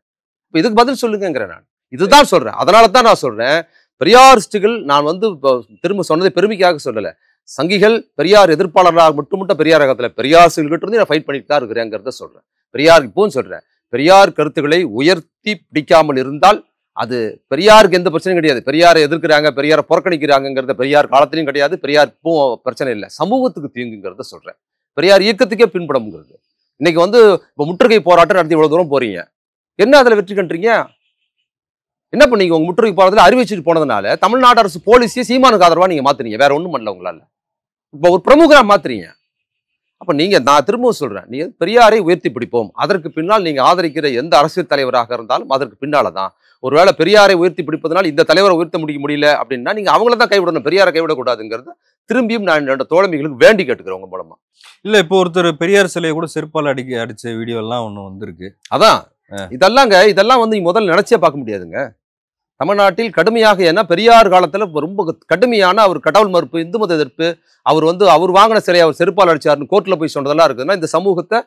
இதுக்கு பதில் சொல்லுங்கிறேன். நான் இதுதான் சொல்றேன். அதனால தான் நான் சொல்றேன், பெரியாரிஸ்டுகள், நான் வந்து திரும்ப சொன்னதை பெருமைக்காக சொல்லல, சங்கிகள் பெரியார் எதிர்ப்பாளராக மட்டும் பெரியார் காலத்துல பெரியார்கிட்ட இருந்து நான் ஃபைட் பண்ணிட்டு தான் இருக்கிறேங்கிறத சொல்றேன். பெரியார் இப்பவும் சொல்றேன், பெரியார் கருத்துக்களை உயர்த்தி பிடிக்காமல் இருந்தால் அது பெரியாருக்கு எந்த பிரச்சனையும் கிடையாது. பெரியாரை எதிர்க்கிறாங்க, பெரியாரை புறக்கணிக்கிறாங்கிறத பெரியார் காலத்திலையும் கிடையாது, பெரியார் இப்பவும் பிரச்சனை இல்லை, சமூகத்துக்கு தீங்குங்கிறத சொல்றேன். பெரியார் இயக்கத்துக்கே பின்படம்ங்கிறது. இன்னைக்கு வந்து இப்போ முற்றுகை போராட்டம் நடத்தி இவ்வளவு தூரம் போறீங்க, என்ன அதுல வெற்றி கண்டுறீங்க? என்ன பண்ணீங்க? உங்க முற்றுகை போராட்டத்தில் அறிவிச்சுட்டு போனதுனால தமிழ்நாடு அரசு போலீஸையே சீமானுக்கு ஆதரவா நீங்க மாத்துறீங்க, வேற ஒண்ணும் பண்ணல உங்களால. இப்போ ஒரு பிரமுகரா மாத்துறீங்க. அப்ப நீங்க, நான் திரும்பவும் சொல்றேன், நீங்க பெரியாரை உயர்த்தி பிடிப்போம், அதற்கு பின்னால் நீங்க ஆதரிக்கிற எந்த அரசியல் தலைவராக இருந்தாலும் அதற்கு பின்னாலதான். ஒருவேளை பெரியாரை உயர்த்தி பிடிப்பதனால் இந்த தலைவரை உயர்த்த முடியல அப்படின்னா நீங்க அவங்கள தான் கைவிடணும், பெரியாரை கைவிடக்கூடாதுங்கிறது திரும்பியும் நான் என்னோட தோழமைகளுக்கு வேண்டி கேட்டுக்கிறேன் உங்க மூலமா. இல்ல இப்போ ஒருத்தர் பெரியார் சிலையை கூட செருப்பால் அடிச்ச வீடியோ எல்லாம் ஒண்ணு வந்திருக்கு. அதான் இதெல்லாம் வந்து முதல்ல நினைச்சே பார்க்க முடியாதுங்க. தமிழ்நாட்டில் கடுமையாக, ஏன்னா பெரியார் காலத்துல ரொம்ப கடுமையான அவர் கடவுள் மறுப்பு, இந்து மத எதிர்ப்பு, அவர் வந்து அவர் வாங்கின சிலையை அவர் செருப்பால் அடிச்சாருன்னு கோர்ட்ல போய் சொன்னதெல்லாம் இருக்குதுன்னா இந்த சமூகத்தை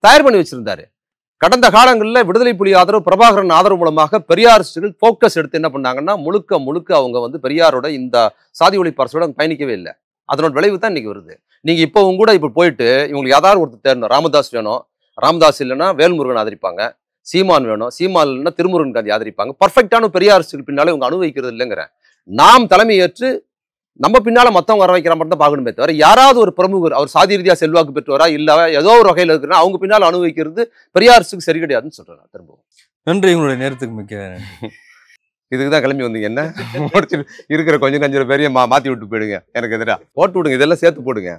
தயார் பண்ணி வச்சிருந்தாரு. கடந்த காலங்களில் விடுதலை புலி ஆதரவு, பிரபாகரன் ஆதரவு மூலமாக பெரியாரிஸ்டுகள் போக்கஸ் எடுத்து என்ன பண்ணாங்கன்னா முழுக்க அவங்க வந்து பெரியாரோட இந்த சாதி ஒழிப்பு அரசோட பயணிக்கவே இல்லை. அதனோட விளைவு தான் இன்னைக்கு வருது. நீங்க இப்போ கூட இப்போ போயிட்டு இவங்களுக்கு யாராவது ஒருத்தர் தேடணும், ராமதாஸ் வேணும், ராமதாஸ் இல்லைன்னா வேல்முருகன் ஆதரிப்பாங்க, சீமான் வேணும், சீமான் இல்லைன்னா திருமுருகன் காந்தி ஆதரிப்பாங்க. பர்ஃபெக்டான பெரியாரிஸ்டுகள் பின்னாலே இவங்க அனுபவிக்கிறது இல்லைங்கிறேன். நாம் தலைமை ஏற்று நம்ம பின்னால மத்தவங்க வர வைக்கிற மட்டும் தான் பார்க்கணுமே தவிர, யாராவது ஒரு பிரமுகர் அவர் சாதி ரீதியா செல்வாக்கு பெற்றவரா இல்ல ஏதோ ஒரு வகையில் இருக்கிறா அவங்க பின்னால் அனுபவிக்கிறது பெரியாரிஸ்டுக்கு சரி கிடையாதுன்னு சொல்றேன். திரும்பவும் நன்றி, உங்களுடைய நேரத்துக்கு மிக்க நன்றி. இதுக்கு தான் கிளம்பி வந்தீங்க என்ன? இருக்கிற கொஞ்சம் பேரையும் மாத்தி விட்டு போயிடுங்க, எனக்கு எதிராக போட்டு விடுங்க, இதெல்லாம் சேர்த்து போடுங்க.